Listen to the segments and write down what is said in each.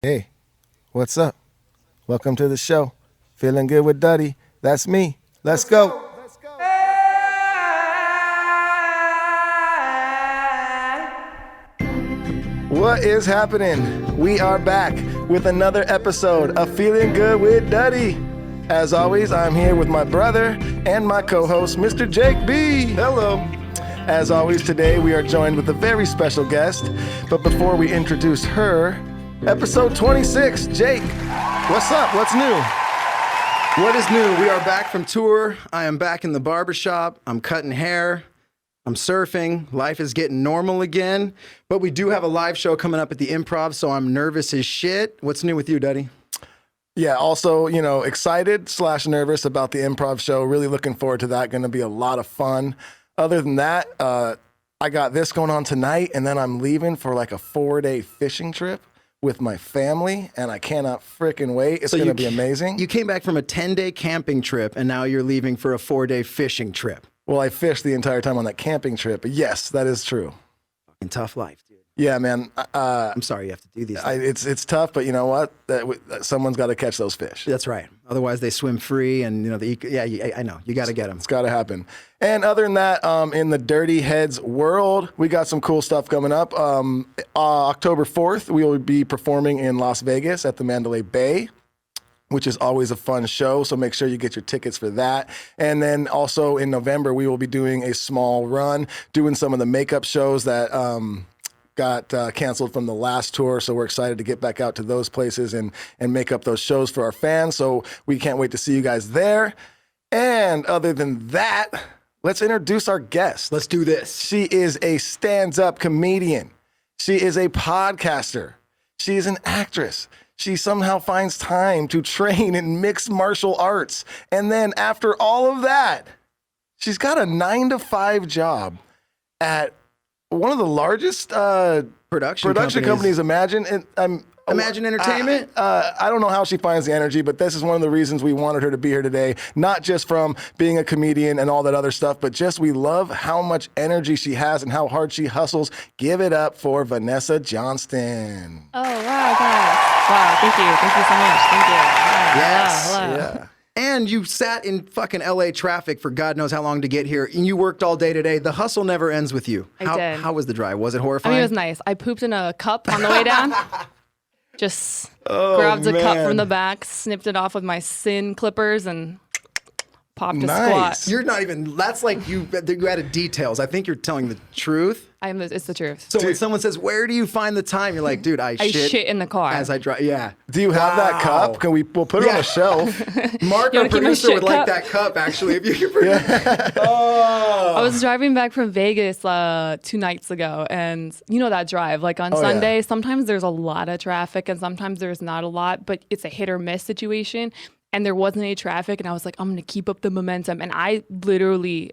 Hey, what's up? Welcome to the show. Feeling good with Duddy. That's me. Let's go. What is happening? We are back with another episode of Feeling Good with Duddy. As always, I'm here with my brother and my co-host, Mr. Jake B. Hello. As always, today we are joined with a very special guest. But before we introduce her, episode 26, Jake, what's up? What's new? What is new? We are back from tour. I am back in the barbershop. I'm cutting hair. I'm surfing. Life is getting normal again. But we do have a live show coming up at the Improv, so I'm nervous as shit. What's new with you, Duddy? Yeah, also, excited / nervous about the Improv show. Really looking forward to that. Going to be a lot of fun. Other than that, I got this going on tonight, and then I'm leaving for like a 4-day fishing trip with my family, and I cannot freaking wait. It's going to be amazing. You came back from a 10-day camping trip, and now you're leaving for a 4-day fishing trip. Well, I fished the entire time on that camping trip, but yes, that is true. Fucking tough life, dude. Yeah, man. I'm sorry you have to do these things. It's tough, but you know what? Someone's got to catch those fish. That's right. Otherwise, they swim free, and I know. You got to get them. It's got to happen. And other than that, in the Dirty Heads world, we got some cool stuff coming up. October 4th, we will be performing in Las Vegas at the Mandalay Bay, which is always a fun show. So make sure you get your tickets for that. And then also in November, we will be doing a small run, doing some of the makeup shows that got canceled from the last tour. So we're excited to get back out to those places and make up those shows for our fans. So we can't wait to see you guys there. And other than that, let's introduce our guest. Let's do this. She is a stand-up comedian. She is a podcaster. She is an actress. She somehow finds time to train in mixed martial arts. And then after all of that, she's got a 9-to-5 job at one of the largest production companies. Imagine Entertainment? I don't know how she finds the energy, but this is one of the reasons we wanted her to be here today. Not just from being a comedian and all that other stuff, but just we love how much energy she has and how hard she hustles. Give it up for Vanessa Johnston. Oh, wow, guys. Wow, thank you. Thank you so much. Thank you. Hi. Yes. Hello. Yeah. And you sat in fucking LA traffic for God knows how long to get here, and you worked all day today. The hustle never ends with you. I did. How was the drive? Was it I horrifying? mean, it was nice. I pooped in a cup on the way down. Just grabbed a cup from the back, snipped it off with my Sin clippers, and popped a squat. You're not even, that's like you added details. I think you're telling the truth. It's the truth. So when someone says, where do you find the time? You're like, dude, I shit in the car. as I drive. Yeah. Do you have that cup? We'll put it on a shelf. Mark, You our wanna keep my producer, shit would like cup? that cup, actually, if you could bring it. Oh. I was driving back from Vegas 2 nights ago, and you know that drive, like on Sunday, yeah. sometimes there's a lot of traffic and sometimes there's not a lot, but it's a hit or miss situation. And there wasn't any traffic, and I was like, I'm gonna keep up the momentum. And I literally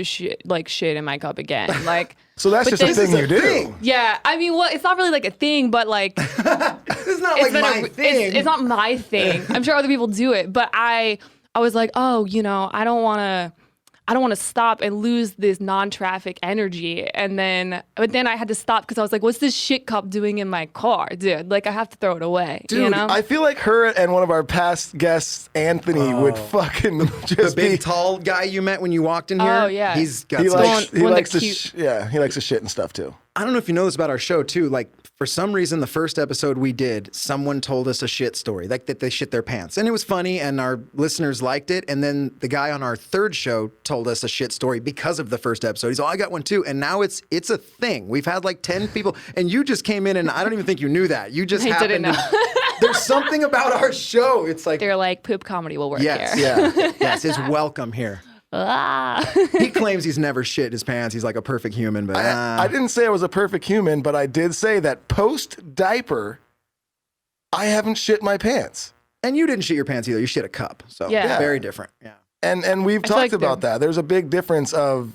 shit in my cup again. Like, So that's but just a thing you do. thing. yeah, I mean, well, it's not really like a thing, but like, It's not like my thing. It's not my thing. I'm sure other people do it, but I was like, oh, I don't want to stop and lose this non-traffic energy. But then I had to stop because I was like, what's this shit cup doing in my car, dude? Like, I have to throw it away. Dude, I feel like her and one of our past guests, Anthony, would fucking just The big, be tall guy you met when you walked in here? Oh, yeah. He's got He some likes, he one of likes the to he likes to shit and stuff too. I don't know if you know this about our show too. Like, for some reason, the first episode we did, someone told us a shit story, like that they shit their pants, and it was funny, and our listeners liked it. And then the guy on our third show told us a shit story because of the first episode. He's, I got one too, and now it's a thing. We've had like 10 people, and you just came in, and I don't even think you knew that. You just I happened didn't know. to. There's something about our show. It's like, They're like, poop comedy will work yes, here. yeah, yes, it's welcome here. He claims he's never shit his pants. He's like a perfect human, but I didn't say I was a perfect human, but I did say that post diaper, I haven't shit my pants. and you didn't shit your pants either. You shit a cup, so Yeah. very different. Yeah. And we've I feel talked like about that. There's a big difference of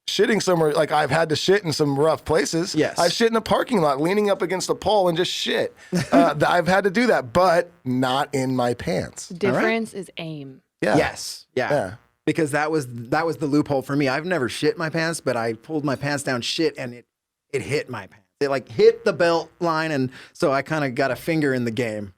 shitting somewhere. Like, I've had to shit in some rough places. Yes. I've shit in a parking lot, leaning up against a pole and just shit. I've had to do that, but not in my pants. Difference is aim. Yeah. Yes. Yeah. Because that was the loophole for me. I've never shit my pants, but I pulled my pants down shit and it hit my pants. They like hit the belt line, and so I kind of got a finger in the game.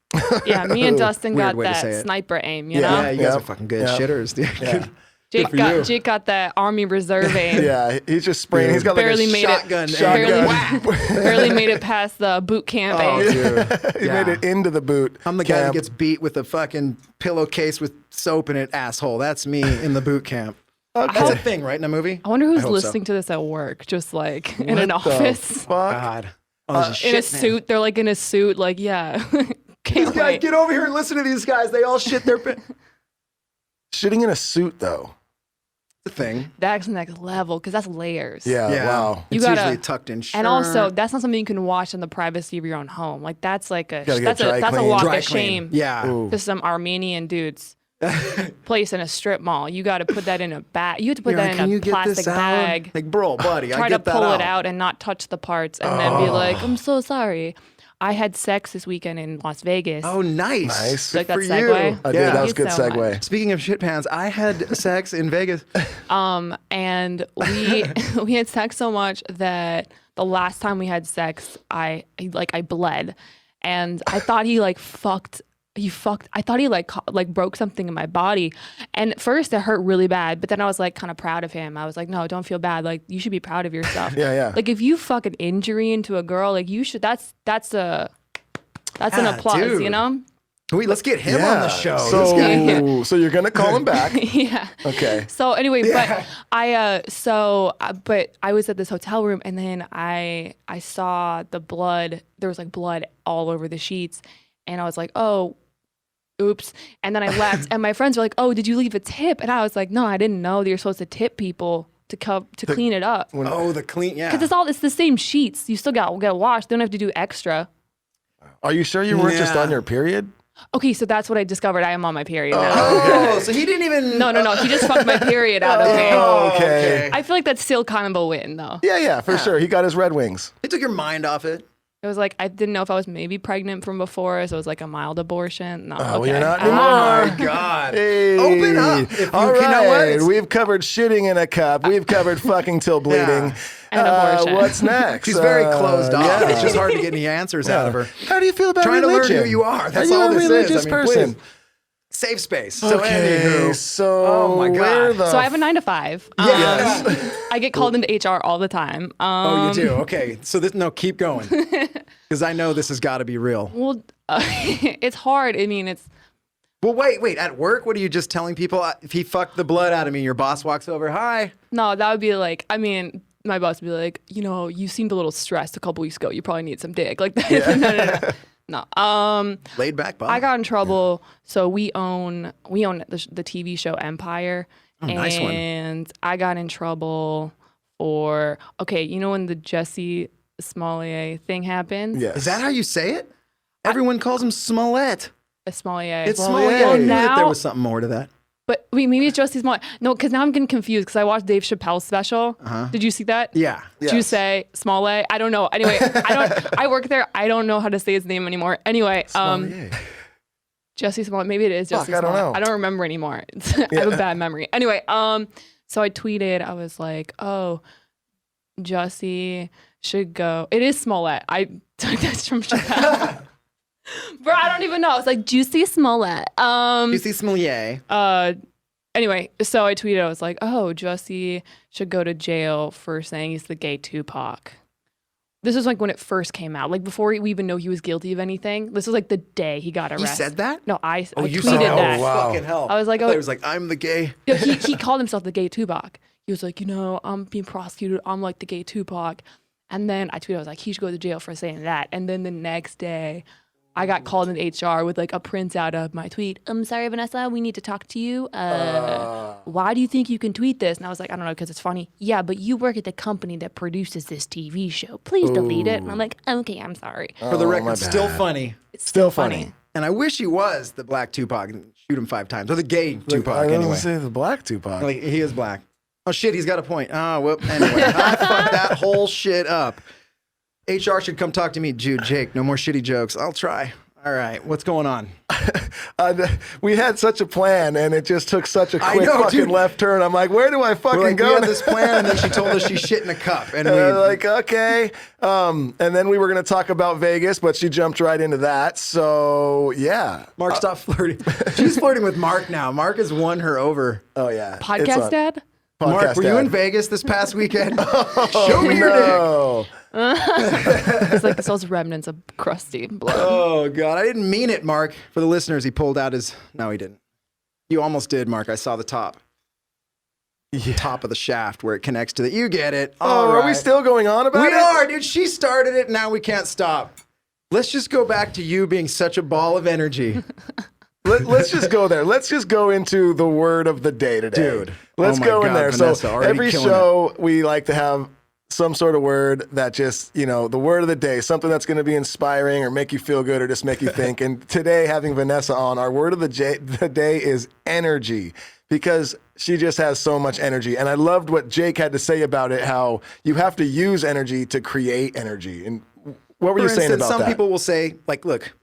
Yeah, me and Dustin Weird got way to say that it. sniper aim, you Yeah. know? Yeah, you guys Yep. are fucking good Yep. shitters, dude. Yeah. Jake got that Army Reserve aim. Yeah, he's just spraying. He's got Barely like a made shotgun. it. shotgun. Barely made it past the boot camp Oh, aim. dude. He made it into the boot. I'm the guy that camp. gets beat with a fucking pillowcase with soap in it, asshole. That's me in the boot camp. That's a thing, right, in a movie? I wonder who's hope so. listening to this at work, just like in an What the office. fuck? God. Oh, there's a In shit, a man. suit. They're like in a suit, like, yeah. Can't Guys, wait. get over here and listen to these guys. They all shit their pants. Shitting in a suit, though. It's a thing. That's next level because that's layers. Yeah, wow. It's You gotta- usually tucked in shirt. And also, that's not something you can watch in the privacy of your own home. Like that's like a Gotta get dry that's a cleaned. walk dry of shame clean. Yeah. Ooh. to some Armenian dudes. Place in a strip mall. You got to put that in a bag. You have to put You're that like, in can a you get plastic this out? bag. Like, bro, buddy, I Try to get that pull out. it out and not touch the parts, and then be like, "I'm so sorry." I had sex this weekend in Las Vegas. Oh, nice. Nice. Good Like that for segue? you. I did. That was a Thank you good so segue. much. Speaking of shit pants, I had sex in Vegas. And we we had sex so much that the last time we had sex, I bled, and I thought he like fucked. I thought he like broke something in my body, and at first it hurt really bad. But then I was like kind of proud of him. I was like, no, don't feel bad. Like you should be proud of yourself. Yeah. Like if you fuck an injury into a girl, like you should. That's an Yeah, applause, dude. you know? Wait, let's get him on the show. This So, guy- so you're gonna call him back? Yeah. Okay. So anyway, but I was at this hotel room, and then I saw the blood. There was like blood all over the sheets, and I was like, oh, oops. And then I left, and my friends were like, oh, did you leave a tip? And I was like, no, I didn't know that you're supposed to tip people to clean it up. Oh, the clean, yeah. Because it's the same sheets. You still get washed. Don't have to do extra. Are you sure you weren't just Yeah. on your period? Okay, so that's what I discovered. I am on my period now. Oh, so he didn't even... No. He just fucked my period out of me. Oh, okay. I feel like that's still kind of a win, though. Yeah, for sure. He got his Red Wings. He took your mind off it. It was like I didn't know if I was maybe pregnant from before, so it was like a mild abortion. No, Oh, okay. you're not Oh, anymore. my God. Hey. Open up. If you, All you know what? right, It's- we've covered shitting in a cup. We've covered fucking till bleeding. And abortion. What's next? She's very closed off. yeah. It's just hard to get any answers out of her. How do you feel about Trying to religion? learn who you are. That's are you all a this is. religious I mean, person? please. Safe space. So Okay, anywho. so Oh my God. where the So I have a 9 to 5. Yes. I get called into HR all the time. Oh, you do? Okay. So keep going. Because I know this has got to be real. Well, it's hard. I mean, it's Well, wait. At work, what are you just telling people? If he fucked the blood out of me, your boss walks over, hi. no. That would be like. I mean, my boss would be like, you seemed a little stressed a couple weeks ago. You probably need some dick. Like that. No. Laid back boss. I got in trouble. So we own the TV show Empire, nice one. and I got in trouble for when the Jesse Smollett thing happened. Yes. Is that how you say it? Everyone calls him Smollett. Smollett. It's Well, Smollett. yeah. I knew that Now- there was something more to that. But wait, maybe it's Jesse Smollett. No, because now I'm getting confused because I watched Dave Chappelle's special. Did you see that? Yeah. Did you Yes. say Smollett? I don't know. Anyway, I work there. I don't know how to say his name anymore. Anyway, Yeah. Jesse Smollett. Maybe it is Jesse Fuck, I don't Smollett. know. I don't remember anymore. I have a bad memory. Anyway, so I tweeted. I was like, "Oh, Jesse should go." It is Smollett. I took this from Chappelle. Bro, I don't even know. I was like, "Juicy Smollett." You see Smollett. Anyway, so I tweeted. I was like, "Oh, Jesse should go to jail for saying he's the gay Tupac." This was like when it first came out, like before we even know he was guilty of anything. This was like the day he got arrested. You said that? No, I you tweeted said that. Oh, wow. Fucking hell. I was like, thought oh- it was like, I'm the gay. Yeah, he called himself the gay Tupac. He was like, I'm being prosecuted. I'm like the gay Tupac. And then I tweeted, I was like, he should go to jail for saying that. And then the next day, I got called in HR with like a printout of my tweet. I'm sorry, Vanessa, we need to talk to you. Why do you think you can tweet this? And I was like, I don't know, because it's funny. Yeah, but you work at the company that produces this TV show. Please delete it. And I'm like, okay, I'm sorry. For the my record, still bad. funny. It's Still funny. And I wish he was the black Tupac and shoot him 5 times. Or the gay I Tupac, was anyway. gonna say the black Tupac. Like, he is black. Oh, shit, he's got a point. Oh, whoop. Anyway, I fucked that whole shit up. HR should come talk to me. Jude, Jake, no more shitty jokes. I'll try. All right, what's going on? We had such a plan, and it just took such a quick know, fucking dude. left turn. I'm like, where do I fucking We're like, go? we had now? this plan, and then she told us she shit in a cup, and we Like, okay. And then we were going to talk about Vegas, but she jumped right into that. So, yeah. Mark, stop flirting. She's flirting with Mark now. Mark has won her over. Oh, yeah. It's Podcast on. dad? Mark, Podcast were you dad. in Vegas this past weekend? Show me your dick. No. It's like this was remnants of crusty blood. Oh, God. I didn't mean it, Mark. For the listeners, he pulled out his... No, he didn't. You almost did, Mark. I saw the top. Top of the shaft where it connects to the... You get it. Oh, All are we right. still going on about We it? are, dude. She started it. Now we can't stop. Let's just go back to you being such a ball of energy. Let's just go there. Let's just go into the word of the day today. Dude. Let's Oh my go in God, there. Vanessa, So already every killing show, we like to have some sort of word that just, the word of the day, something that's going to be inspiring or make you feel good or just make you think. And today, having Vanessa on, our word of the day is energy, because she just has so much energy. And I loved what Jake had to say about it, how you have to use energy to create energy. And what were you saying about some that? people will say, like, look,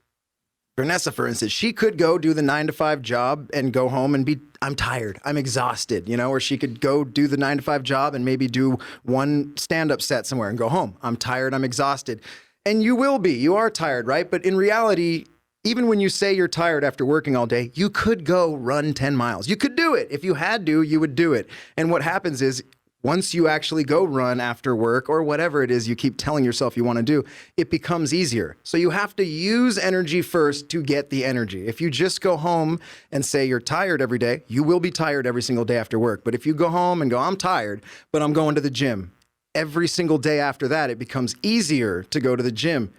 Vanessa, for instance, she could go do the 9-to-5 job and go home and be, I'm tired, I'm exhausted, or she could go do the 9-to-5 job and maybe do one stand-up set somewhere and go home. I'm tired, I'm exhausted. And you will be, you are tired, right? But in reality, even when you say you're tired after working all day, you could go run 10 miles. You could do it. If you had to, you would do it. And what happens is, once you actually go run after work or whatever it is you keep telling yourself you want to do, it becomes easier. So you have to use energy first to get the energy. If you just go home and say you're tired every day, you will be tired every single day after work. But if you go home and go, I'm tired, but I'm going to the gym, every single day after that, it becomes easier to go to the gym.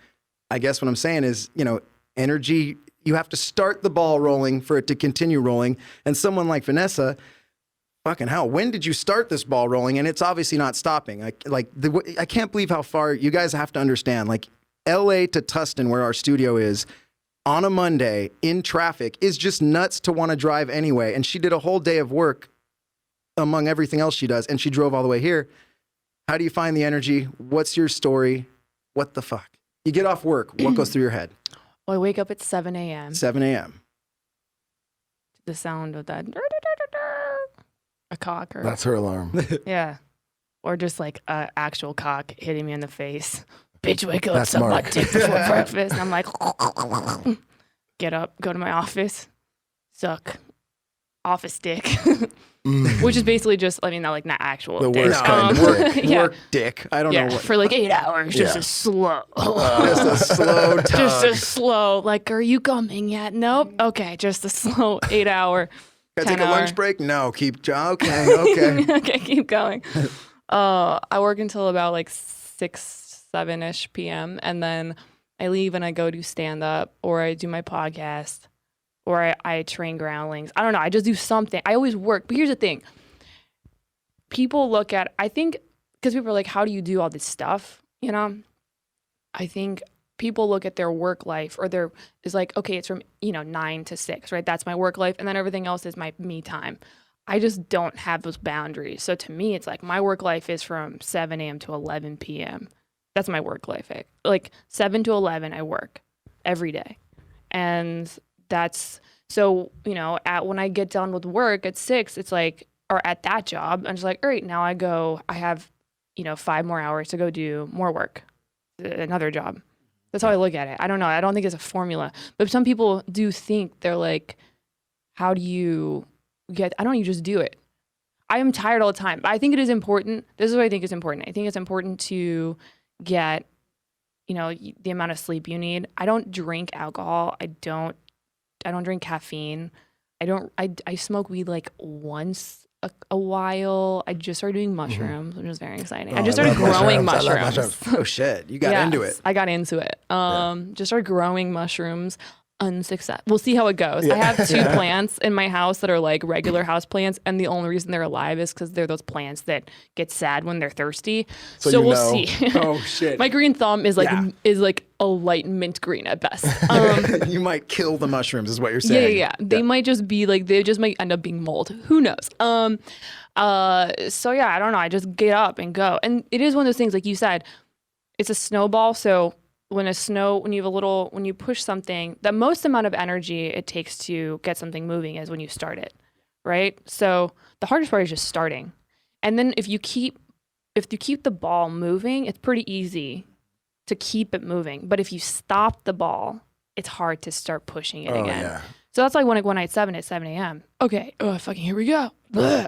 I guess what I'm saying is, energy, you have to start the ball rolling for it to continue rolling. And someone like Vanessa, fucking hell, when did you start this ball rolling? And it's obviously not stopping. I can't believe how far you guys have to understand. Like LA to Tustin, where our studio is, on a Monday in traffic is just nuts to want to drive anyway. And she did a whole day of work among everything else she does. And she drove all the way here. How do you find the energy? What's your story? What the fuck? You get off work. What goes through your head? Well, I wake up at 7 a.m. 7 a.m. The sound of that. A cock or That's her alarm. yeah, or just like a actual cock hitting me in the face. Bitch, wake up, That's suck my Mark. dick before breakfast. And I'm like, get up, go to my office, suck office dick, which is basically just, not actual The dick. worst kind of work, dick. Yeah. work dick. I don't know what. for like 8 hours, just Yeah. a slow. Just a slow tug. Just a slow, like, are you coming yet? Nope. Okay, just a slow 8 hour. Can I take a 10 hour. lunch break? No, keep. Okay. Okay, keep going. I work until about like 6, 7-ish p.m. and then I leave and I go do stand up or I do my podcast or I train groundlings. I don't know. I just do something. I always work. But here's the thing. People look at, I think, because people are like, how do you do all this stuff? I think people look at their work life or their is like, okay, it's from 9 to 6, right? That's my work life, and then everything else is my me time. I just don't have those boundaries. So to me, it's like my work life is from 7 a.m. to 11 p.m. That's my work life. Like 7 to 11, I work every day, and that's so when I get done with work at 6, it's like, or at that job, I'm just like, all right, now I have 5 more hours to go do more work, another job. That's how I look at it. I don't know. I don't think it's a formula. But some people do think they're like, how do you I don't, you just do it. I am tired all the time. I think it is important. This is what I think is important. I think it's important to get, the amount of sleep you need. I don't drink alcohol. I don't drink caffeine. I smoke weed like once a while. I just started doing mushrooms, which is very exciting. I just started growing mushrooms. I love mushrooms. Oh shit, you got into it. I got into it. Just started growing mushrooms. Unsuccessful. We'll see how it goes. I have 2 plants in my house that are like regular house plants, and the only reason they're alive is because they're those plants that get sad when they're thirsty. So we'll see. Oh shit. My green thumb is like Yeah. a light mint green at best. You might kill the mushrooms, is what you're saying. Yeah. They might just be like, they just might end up being mold. Who knows? So yeah, I don't know. I just get up and go. And it is one of those things, like you said, it's a snowball. So when you push something, the most amount of energy it takes to get something moving is when you start it, right? So the hardest part is just starting. And then if you keep the ball moving, it's pretty easy to keep it moving. But if you stop the ball, it's hard to start pushing it again. Yeah. So that's like when I go at 7 a.m. Okay, fucking here we go. Blah,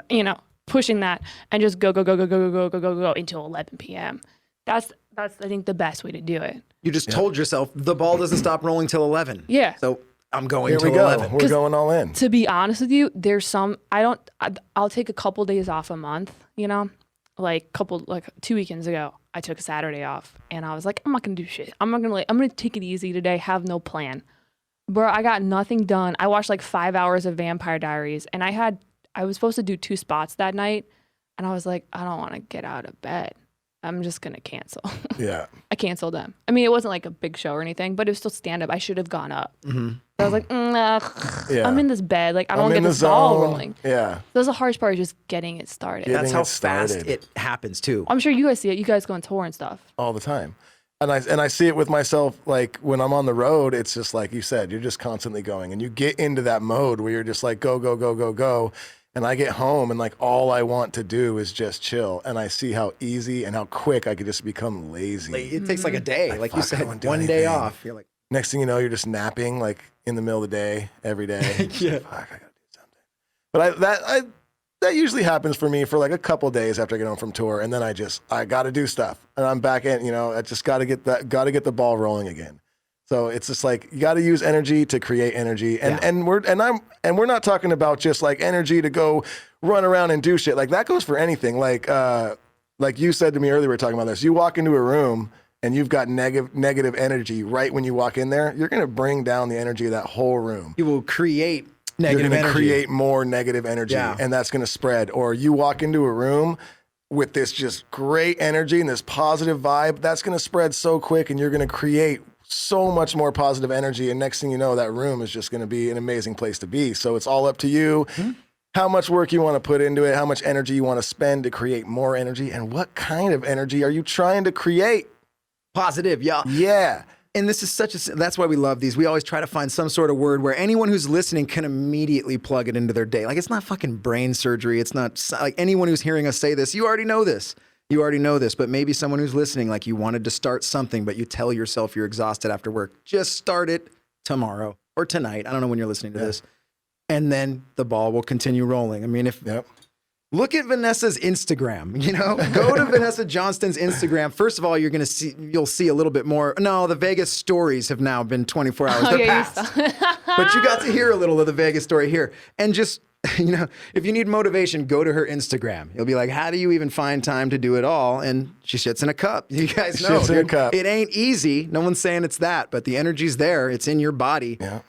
pushing that and just go until 11 p.m. That's I think the best way to do it. You just told yourself the ball doesn't stop rolling till 11. Yeah. So I'm going Here till we go. 11. We're going all in. To be honest with you, there's I'll take a couple days off a month, like 2 weekends ago, I took a Saturday off and I was like, I'm not going to do shit. I'm going to take it easy today, have no plan. Bro, I got nothing done. I watched like 5 hours of Vampire Diaries and I was supposed to do 2 spots that night. And I was like, I don't want to get out of bed. I'm just going to cancel. Yeah. I canceled them. I mean, it wasn't like a big show or anything, but it was still stand-up. I should have gone up. Mm-hmm. I was like, Yeah. I'm in this bed. Like, I don't I'm get in the this ball zone. rolling. Yeah. That's the hardest part, is just getting it started. Yeah. That's Getting how it started. fast it happens too. I'm sure you guys see it. You guys go on tour and stuff. All the time. And I see it with myself, like when I'm on the road, it's just like you said, you're just constantly going and you get into that mode where you're just like, go, go, go, go, go. And I get home and like all I want to do is just chill. And I see how easy and how quick I could just become lazy. It takes like a day. Like you fuck, I don't said, do one day anything. off. You're like, Next thing you know, you're just napping like in the middle of the day, every day. Yeah. Fuck, I gotta do something. But that usually happens for me for like a couple days after I get home from tour. And then I gotta do stuff. And I'm back in, I just gotta get the ball rolling again. So it's just like you got to use energy to create energy, and we're not talking about just like energy to go run around and do shit. Like that goes for anything. Like you said to me earlier, we were talking about this. You walk into a room and you've got negative energy right when you walk in there. You're gonna bring down the energy of that whole room. you will create You're negative gonna energy. create more negative energy, and that's gonna spread. Or you walk into a room with this just great energy and this positive vibe, that's gonna spread so quick, and you're gonna create so much more positive energy, and next thing you know, that room is just going to be an amazing place to be. So it's all up to you, how much work you want to put into it, how much energy you want to spend to create more energy, and what kind of energy are you trying to create? Positive, yeah. Yeah. And this is that's why we love these. We always try to find some sort of word where anyone who's listening can immediately plug it into their day. Like it's not fucking brain surgery. It's not like anyone who's hearing us say this, you already know this. You already know this, but maybe someone who's listening, like you wanted to start something, but you tell yourself you're exhausted after work. Just start it tomorrow or tonight. I don't know when you're listening to this. And then the ball will continue rolling. I mean, look at Vanessa's Instagram, go to Vanessa Johnston's Instagram. First of all, you'll see a little bit more. No, the Vegas stories have now been 24 hours. They're past. But you got to hear a little of the Vegas story here. And just, if you need motivation, go to her Instagram. You'll be like, how do you even find time to do it all? And she shits in a cup. You guys know. Shits in a cup. It ain't easy. No one's saying it's that, but the energy's there. It's in your body. Yeah.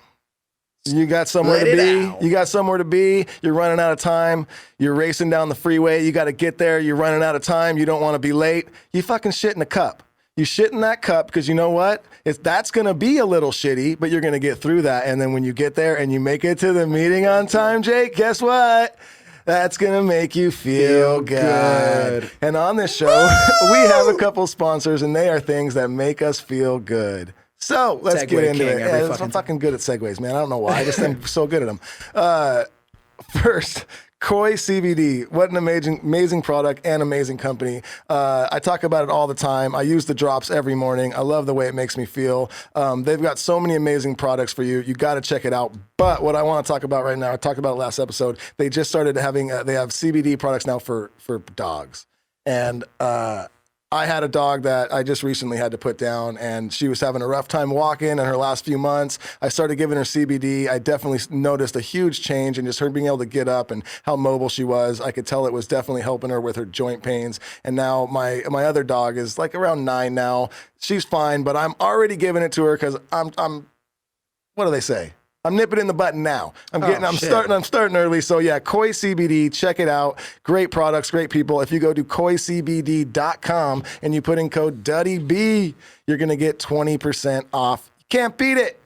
You got somewhere Let to it be. out. You got somewhere to be. You're running out of time. You're racing down the freeway. You got to get there. You're running out of time. You don't want to be late. You fucking shit in a cup. You shit in that cup because you know what? That's going to be a little shitty, but you're going to get through that. And then when you get there and you make it to the meeting on time, Jake, guess what? That's going to make you feel good. And on this show, we have a couple sponsors, and they are things that make us feel good. So let's Segue get into king it. every Yeah, fucking I'm fucking good at segues, man. I don't know why. I just am so good at them. First, Koi CBD. What an amazing product and amazing company. I talk about it all the time. I use the drops every morning. I love the way it makes me feel. They've got so many amazing products for you. You got to check it out. But what I want to talk about right now, I talked about it last episode. They just started having, they have CBD products now for dogs. And I had a dog that I just recently had to put down, and she was having a rough time walking in her last few months. I started giving her CBD. I definitely noticed a huge change in just her being able to get up and how mobile she was. I could tell it was definitely helping her with her joint pains. And now my other dog is like around 9 now. She's fine, but I'm already giving it to her because I'm what do they say? I'm nipping in the button now. I'm starting early. So yeah, Koi CBD, check it out. Great products, great people. If you go to koicbd.com and you put in code DuddyB, you're going to get 20% off. You can't beat it.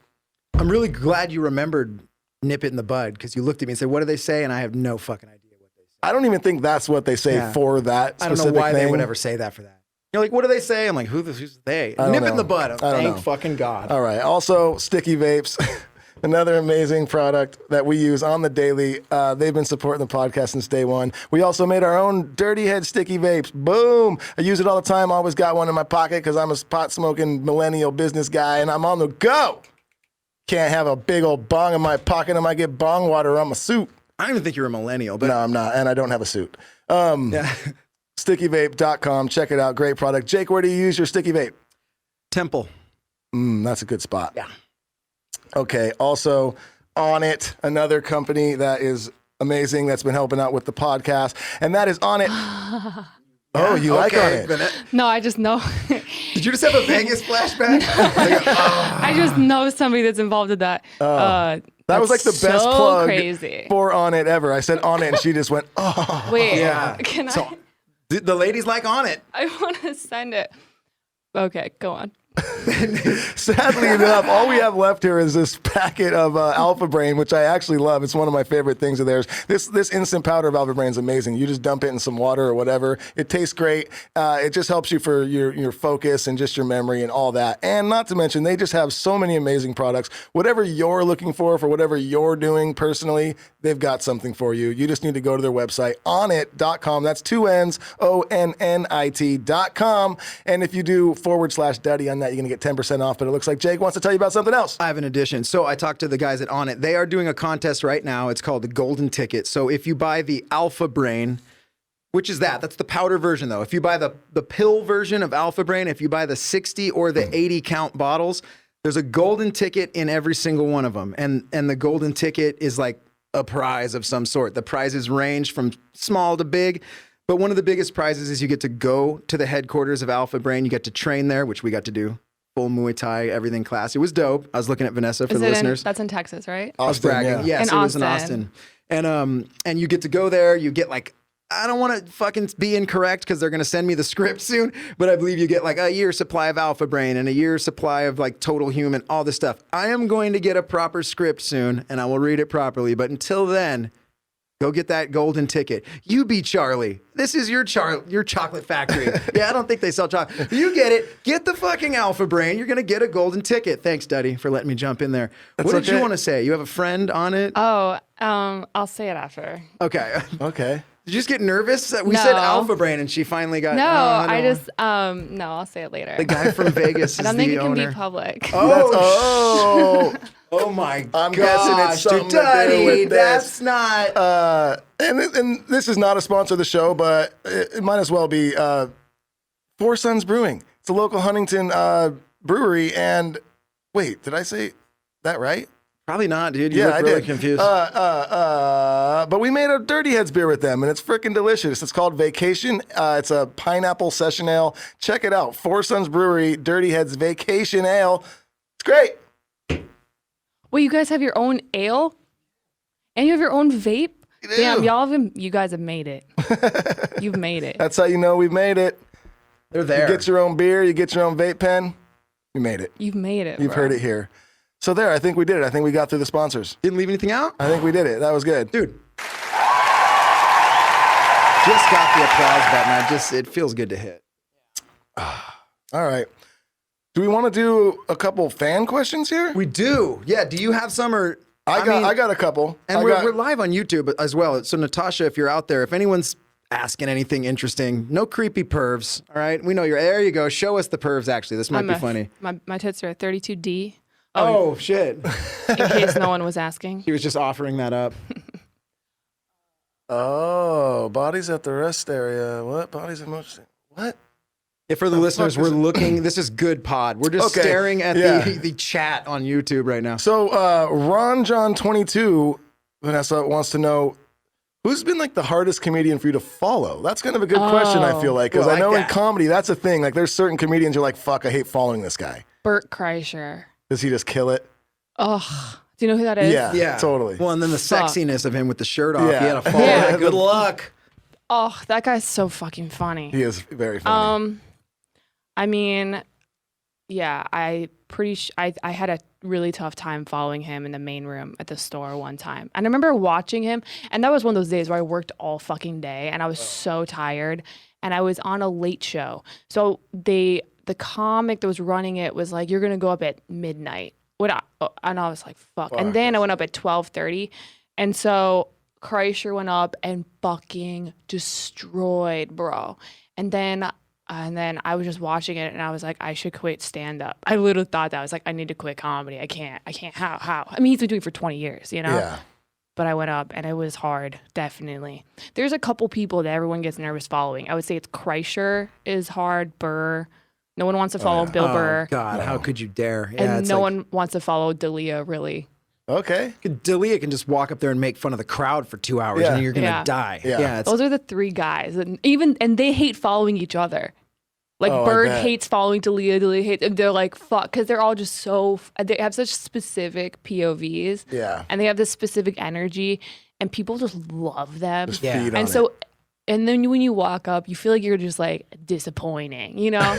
I'm really glad you remembered nip it in the bud because you looked at me and said, what do they say? And I have no fucking idea what they say. I don't even think that's what they say for that I don't specific know why thing. they would ever say that for that. You're like, what do they say? I'm like, who's they? don't Nip it know. in the butt. I don't Thank know. fucking God. All right. Also, Sticky Vapes, another amazing product that we use on the daily. They've been supporting the podcast since day one. We also made our own Dirty Head Sticky Vapes. Boom. I use it all the time. Always got one in my pocket because I'm a pot-smoking millennial business guy, and I'm on the go. Can't have a big old bong in my pocket. I might get bong water on my suit. I don't even think you're a millennial, but No, I'm not, and I don't have a suit. yeah. StickyVape.com. Check it out. Great product. Jake, where do you use your Sticky Vape? Temple. That's a good spot. Yeah. Okay. Also, On It, another company that is amazing that's been helping out with the podcast, and that is On It. Oh, you like On It? No, I just know. Did you just have a Vegas flashback? I just know somebody that's involved in that. That was like the that's best so plug crazy. for On It ever. I said On It, and she just went, oh. Wait, Yeah. can So, I? the ladies like On It. I want to send it. Okay, go on. Sadly enough, all we have left here is this packet of Alpha Brain, which I actually love. It's one of my favorite things of theirs. This instant powder of Alpha Brain is amazing. You just dump it in some water or whatever. It tastes great. It just helps you for your focus and just your memory and all that. And not to mention, they just have so many amazing products. Whatever you're looking for whatever you're doing personally, they've got something for you. You just need to go to their website, onit.com. That's 2 N's, ONNIT.com. And if you do /Duddy on that, you're going to get 10% off. But it looks like Jake wants to tell you about something else. I have an addition. So I talked to the guys at On It. They are doing a contest right now. It's called the Golden Ticket. So if you buy the Alpha Brain, which is that's the powder version though. If you buy the pill version of Alpha Brain, if you buy the 60 or the 80 count bottles, there's a golden ticket in every single one of them. And the golden ticket is like a prize of some sort. The prizes range from small to big. But one of the biggest prizes is you get to go to the headquarters of Alpha Brain. You get to train there, which we got to do. Full Muay Thai, everything class. It was dope. I was looking at Vanessa for the listeners. That's in Texas, right? I was bragging. yeah. Yes, In it was in Austin. Austin. And you get to go there. You get like, I don't want to fucking be incorrect because they're going to send me the script soon, but I believe you get like a year's supply of Alpha Brain and a year's supply of like Total Human, all this stuff. I am going to get a proper script soon and I will read it properly. But until then, go get that golden ticket. You be Charlie. This is your chocolate factory. Yeah, I don't think they sell chocolate. You get it. Get the fucking Alpha Brain. You're going to get a golden ticket. Thanks, Duddy, for letting me jump in there. What did you okay. want to say? You have a friend on it? Oh, I'll say it after. Okay. Okay. Did you just get nervous that we said No. Alpha Brain and she finally got No, I don't no, I'll say it later. the guy from Vegas I is don't think the it can owner. be public. Oh, Oh. oh my I'm gosh, guessing it's something to do Duddy, with this. that's not. And this is not a sponsor of the show, but it might as well be Four Sons Brewing. It's a local Huntington brewery. And wait, did I say that right? Probably not, dude. You Yeah, look I really did. confused. But we made a Dirty Heads beer with them, and it's freaking delicious. It's called Vacation. It's a pineapple session ale. Check it out. Four Sons Brewery, Dirty Heads Vacation Ale. It's great. Wait, you guys have your own ale? And you have your own vape? do. Damn, you guys have made it. You've made it. That's how you know we've made it. They're there. You get your own beer, you get your own vape pen. You made it. You've made it. You've bro. heard it here. So there, I think we did it. I think we got through the sponsors. Didn't leave anything out? I think we did it. That was good. Dude. Just got the applause button. It feels good to hit. All right. Do we want to do a couple fan questions here? We do. Yeah. Do you have some or I got a couple. And I we're, got- we're live on YouTube as well. So Natasha, if you're out there, if anyone's asking anything interesting, no creepy pervs. All right. We know you're there. You go. Show us the pervs. Actually, this might be funny. My tits are at 32D. Oh shit. In case no one was asking. He was just offering that up. Oh, bodies at the rest area. What? Bodies at most. What? Yeah, for the listeners, fuck we're is it? looking. This is good pod. We're just Okay, staring at yeah. the chat on YouTube right now. So, Ron John 22, Vanessa wants to know who's been like the hardest comedian for you to follow. That's kind of a good question. I feel like because Well, I know like in that. comedy that's a thing. Like there's certain comedians you're like, fuck, I hate following this guy. Bert Kreischer. Does he just kill it? Ugh. Do you know who that is? Yeah, totally. Well, and then the Fuck. sexiness of him with the shirt off. Yeah. He had a follow. Yeah. Good luck. Oh, that guy's so fucking funny. He is very funny. I mean, yeah, I had a really tough time following him in the main room at the store one time. And I remember watching him, and that was one of those days where I worked all fucking day and I was so tired. and I was on a late show. So the comic that was running it was like, you're gonna go up at midnight. And I was like, fuck. And then I went up at 12:30, and so Kreischer went up and fucking destroyed, bro. And then I was just watching it, and I was like, I should quit stand up. I literally thought that. I was like, I need to quit comedy. I can't. How? I mean, he's been doing it for 20 years, you know? Yeah. But I went up, and it was hard, definitely. There's a couple people that everyone gets nervous following. I would say it's Kreischer is hard, Burr. No one wants to follow Bill Burr. Oh, God, how could you dare? And no one wants to follow D'Elia, really. Okay. D'Elia can just walk up there and make fun of the crowd for 2 hours, Yeah. and you're going to Yeah. die. Yeah. It's, Those are the three guys. And they hate following each other. Like, Oh, I Bird bet. hates following D'Elia. D'Elia hates, and they're like, fuck, because they're all just so, they have such specific POVs. Yeah. And they have this specific energy, and people just love them. Just Yeah. feed on And so, and then when you walk up, you feel like you're just like disappointing, you know?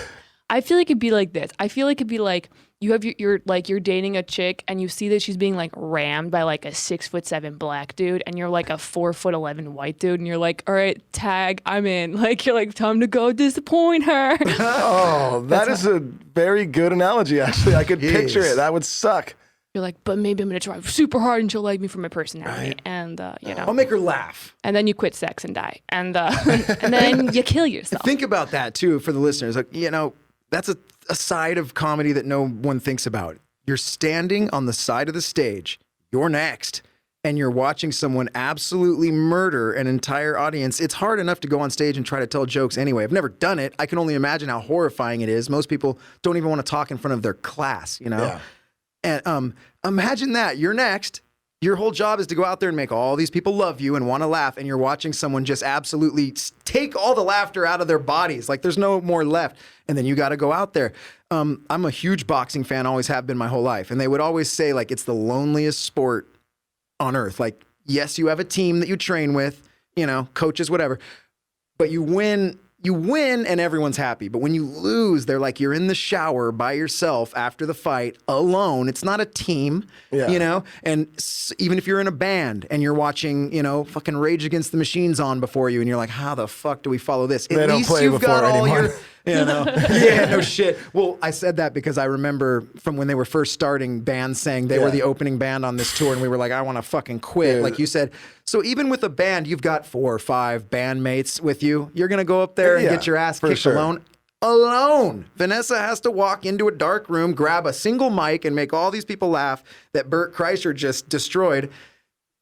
I feel like it'd be like this. I feel like it'd be like you have you're dating a chick and you see that she's being like rammed by like a 6'7" black dude, and you're like a 4'11" white dude, and you're like, all right, tag, I'm in. Like, you're like, time to go disappoint her. Oh, that is a very good analogy, actually. I could picture it. That would suck. You're like, but maybe I'm gonna try super hard and she'll like me for my personality, and you know, I'll make her laugh. and then you quit sex and die, and and then you kill yourself. Think about that, too, for the listeners. Like, you know, that's a side of comedy that no one thinks about. You're standing on the side of the stage. You're next. And you're watching someone absolutely murder an entire audience. It's hard enough to go on stage and try to tell jokes anyway. I've never done it. I can only imagine how horrifying it is. Most people don't even want to talk in front of their class, you know? Yeah. And imagine that. You're next. Your whole job is to go out there and make all these people love you and want to laugh, and you're watching someone just absolutely take all the laughter out of their bodies. Like, there's no more left. And then you got to go out there. I'm a huge boxing fan, always have been my whole life. And they would always say, like, it's the loneliest sport on earth. Like, yes, you have a team that you train with, you know, coaches, whatever, but you win and everyone's happy. But when you lose, they're like, you're in the shower by yourself after the fight alone. It's not a team, Yeah. you know? And even if you're in a band and you're watching, you know, fucking Rage Against the Machines on before you, and you're like, how the fuck do we follow this? They don't play before anymore. You know, yeah, no shit. Well, I said that because I remember from when they were first starting, bands saying they were the opening band on this tour, and we were like, I want to fucking quit, like you said. So even with a band, you've got 4 or 5 bandmates with you. You're gonna go up there and get your ass kicked alone. Alone. Vanessa has to walk into a dark room, grab a single mic, and make all these people laugh that Bert Kreischer just destroyed.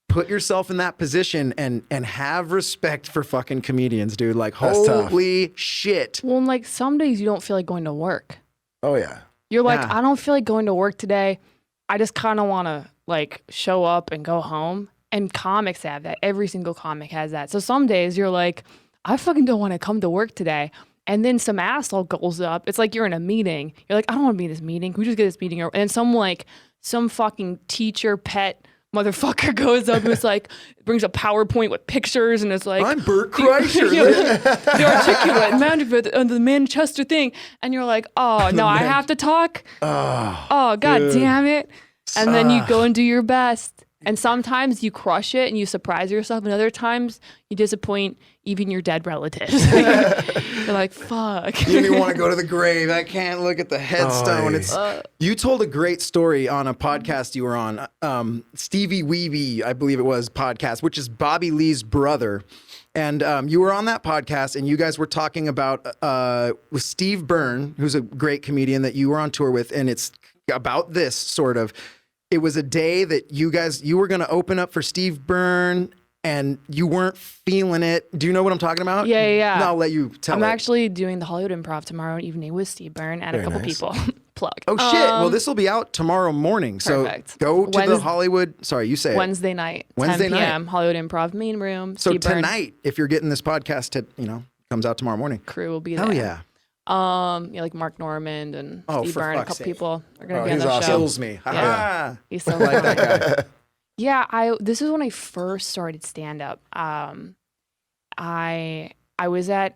Put yourself in that position and have respect for fucking comedians, dude. Like, That's tough. holy shit. Well, and like some days you don't feel like going to work. Oh, yeah. You're like, Yeah. I don't feel like going to work today. I just kind of want to like show up and go home. And comics have that. Every single comic has that. So some days you're like, I fucking don't want to come to work today. And then some asshole goes up. It's like you're in a meeting. You're like, I don't want to be in this meeting. Can we just get this meeting over? And some fucking teacher pet motherfucker goes up and it's like, brings a PowerPoint with pictures, and it's like, I'm Bert Kreischer. the articulate Manchester, the Manchester thing, and you're like, oh no, I have to talk. Oh god damn it! And then you go and do your best, and sometimes you crush it and you surprise yourself, and other times you disappoint even your dead relatives. You're like, fuck. You don't even want to go to the grave. I can't look at the headstone. You told a great story on a podcast you were on, Stevie Weeby, I believe it was, podcast, which is Bobby Lee's brother. And you were on that podcast, and you guys were talking about with Steve Byrne, who's a great comedian that you were on tour with, and it's about this sort of. It was a day that you were going to open up for Steve Byrne, and you weren't feeling it. Do you know what I'm talking about? Yeah. No, I'll let you tell I'm it. actually doing the Hollywood Improv tomorrow evening with Steve Byrne and a couple people. Plug. Oh shit! Well, this will be out tomorrow morning. So Perfect. go to the Hollywood. Sorry, you say it. Wednesday night, Wednesday 10 p.m. Hollywood Improv main room. So Steve Byrne tonight, if you're getting this podcast, comes out tomorrow morning. crew will be there. Oh yeah! Like Mark Normand and Oh, Steve for Byrne, a fuck's couple sake. people are gonna Oh, be on he's the awesome. show. Kills me. Yeah. Ah. He's so Like funny. that guy. Yeah, this is when I first started stand up. I was at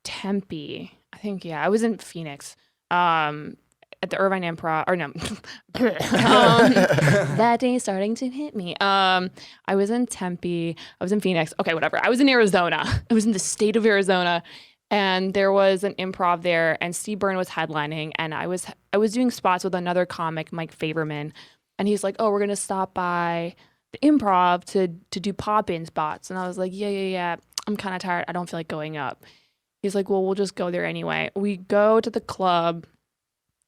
Tempe. I think I was in Phoenix. At the Irvine Improv, or no, that day starting to hit me. I was in Tempe. I was in Phoenix. Okay, whatever. I was in Arizona. I was in the state of Arizona, And there was an improv there, and Steve Byrne was headlining, and I was doing spots with another comic, Mike Favorman, and he's like, "Oh, we're gonna stop by the improv to do pop-in spots," and I was like, "Yeah, I'm kind of tired. I don't feel like going up." He's like, "Well, we'll just go there anyway." We go to the club,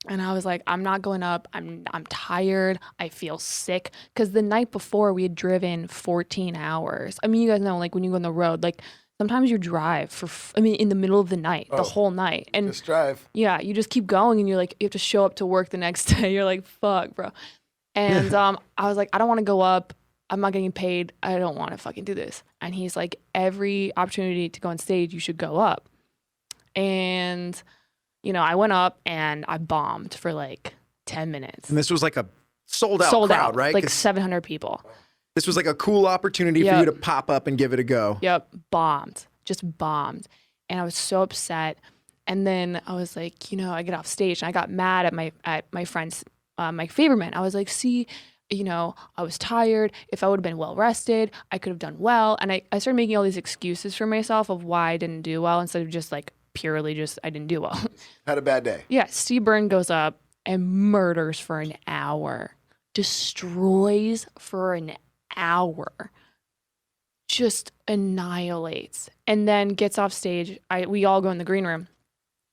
and I was like, "I'm not going up. I'm tired. I feel sick," because the night before we had driven 14 hours. I mean, you guys know, like when you go on the road, like. Sometimes you drive in the middle of the night, the whole night. And Just drive. Yeah, you just keep going and you're like, you have to show up to work the next day. You're like, fuck, bro. And I was like, I don't want to go up. I'm not getting paid. I don't want to fucking do this. And he's like, every opportunity to go on stage, you should go up. And, I went up and I bombed for like 10 minutes. And this was like a sold out, right? Like 700 people. This was like a cool opportunity for you to pop up and give it a go. Yep, just bombed. And I was so upset. And then I was like, I get off stage and I got mad at my friend's Mike Favorman. I was like, see, I was tired. If I would have been well rested, I could have done well. And I started making all these excuses for myself of why I didn't do well instead of just like purely just I didn't do well. Had a bad day. Yeah, Steve Byrne goes up and murders for an hour, destroys for an hour, just annihilates, and then gets off stage. We all go in the green room.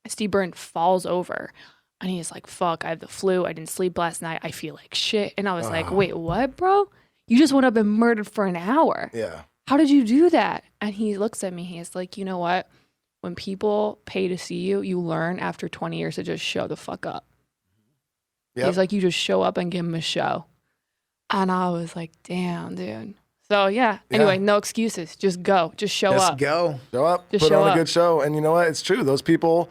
Steve Byrne falls over and he's like, "Fuck, I have the flu. I didn't sleep last night. I feel like shit." And I was like, "Wait, what, bro? You just went up and murdered for an hour. Yeah. How did you do that?" And he looks at me. He's like, "You know what? When people pay to see you, you learn after 20 years to just show the fuck up." Yep. He's like, "You just show up and give him a show." And I was like, damn, dude. So, yeah. Anyway, no excuses. Just go. Just show up. Just go. Show up. Just put show on up. a good show. And you know what? It's true. Those people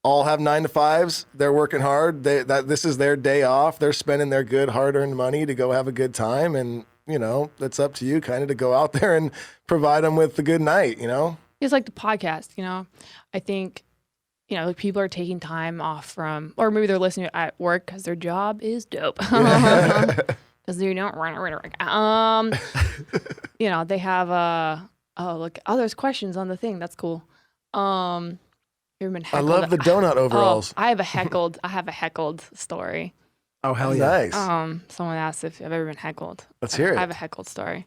all have 9 to 5s. They're working hard. This is their day off. They're spending their good hard-earned money to go have a good time. And, it's up to you kind of to go out there and provide them with a good night, It's like the podcast, I think, like people are taking time off from, or maybe they're listening at work because their job is dope. Because you don't run around. They have look, there's questions on the thing. That's cool. You ever been heckled? I love the donut overalls. I have a heckled story. Oh, hell yeah. Nice. Someone asked if I've ever been heckled. Let's hear it. I have a heckled story.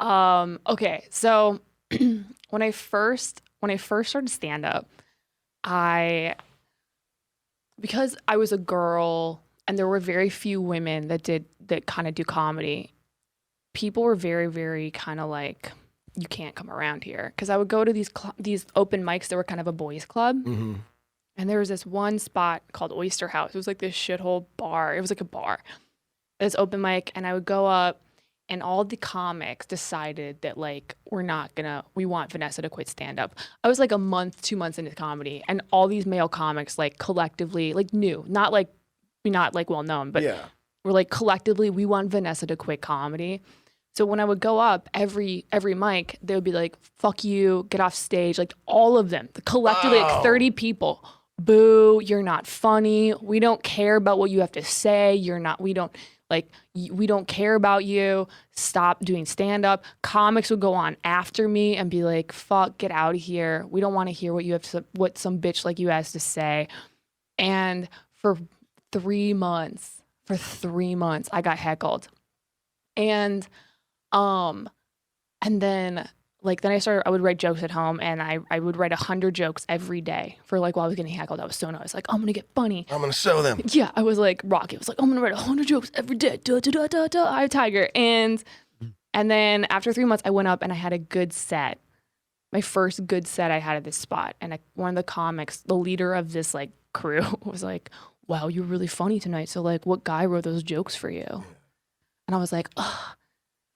Okay, so when I first started stand up, because I was a girl and there were very few women that kind of do comedy, people were very, very kind of like, you can't come around here. Because I would go to these open mics that were kind of a boys club. Mm-hmm. And there was this one spot called Oyster House. It was like this shithole bar. It was like a bar. This open mic. And I would go up and all the comics decided that like, we want Vanessa to quit stand up. I was like 2 months into comedy. And all these male comics like collectively, like new, not like well known, but we're like collectively, we want Vanessa to quit comedy. So when I would go up every mic, they would be like, "Fuck you, get off stage." Like all of them, collectively, like 30 people. "Boo, you're not funny. We don't care about what you have to say. We don't care about you. Stop doing stand up." Comics would go on after me and be like, "Fuck, get out of here. We don't want to hear what some bitch like you has to say." And for 3 months, I got heckled. And then I would write jokes at home, and I would write 100 jokes every day for like while I was getting heckled. I was so nice. Like, I'm gonna get funny. I'm gonna show them. Yeah, I was like Rocky. I was like, I'm gonna write 100 jokes every day. Da da da da da. I'm Tiger. And then after 3 months, I went up and I had a good set. My first good set I had at this spot, and one of the comics, the leader of this like crew, was like, "Wow, you're really funny tonight. So like, what guy wrote those jokes for you?" And I was like, ugh.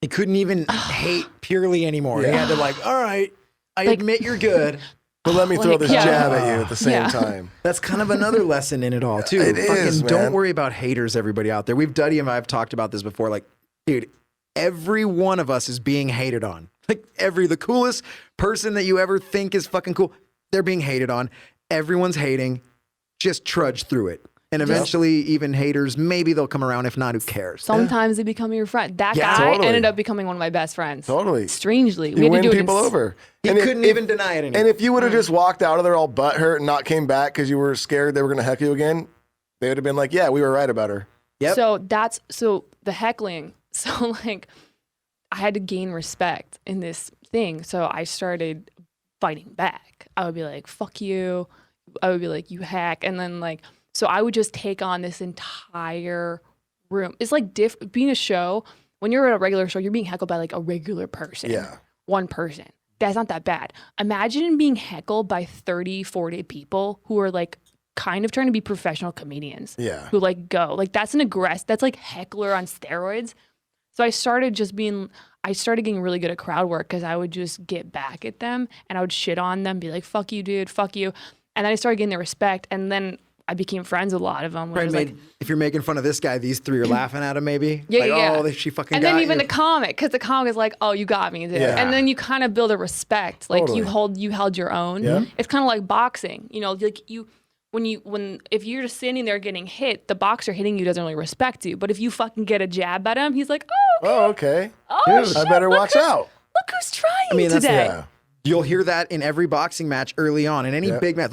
He couldn't even hate purely anymore. He had to like, all right, I admit you're good. But let me throw this jab at you at the same time. That's kind of another lesson in it all, too. It is, man. Don't worry about haters, everybody out there. Duddy and I have talked about this before. Like, dude, every one of us is being hated on. Like, the coolest person that you ever think is fucking cool, they're being hated on. Everyone's hating. Just trudge through it. And eventually, even haters, maybe they'll come around. If not, who cares? Sometimes they become your friend. That Yeah, guy totally. ended up becoming one of my best friends. Totally. Strangely. You We had to win do it people over. He And couldn't even deny it anymore. And if you would have just walked out of there all butt hurt and not came back because you were scared they were going to heckle you again, they would have been like, yeah, we were right about her. Yep. So the heckling. So like I had to gain respect in this thing. So I started fighting back. I would be like, fuck you. I would be like, you hack. And then like, so I would just take on this entire room. It's like being a show. When you're at a regular show, you're being heckled by like a regular person. Yeah. One person. That's not that bad. Imagine being heckled by 30, 40 people who are like kind of trying to be professional comedians. Yeah. Who like go. Like that's that's like heckler on steroids. So I started getting really good at crowd work because I would just get back at them and I would shit on them, be like, fuck you, dude, fuck you. And then I started getting their respect. And then I became friends with a lot of them. Which was like, if you're making fun of this guy, these three are laughing at him, maybe. Yeah, like, yeah. Oh, she fucking. and got then even you. the comic, because the comic is like, oh, you got me, dude. Yeah. And then you kind of build a respect, like Totally. you held your own. Yeah. It's kind of like boxing, like if you're just standing there getting hit, the boxer hitting you doesn't really respect you. But if you fucking get a jab at him, he's like, Oh, okay. oh, I better watch out. look who's trying that's- today. Yeah. You'll hear that in every boxing match early on. In any big match,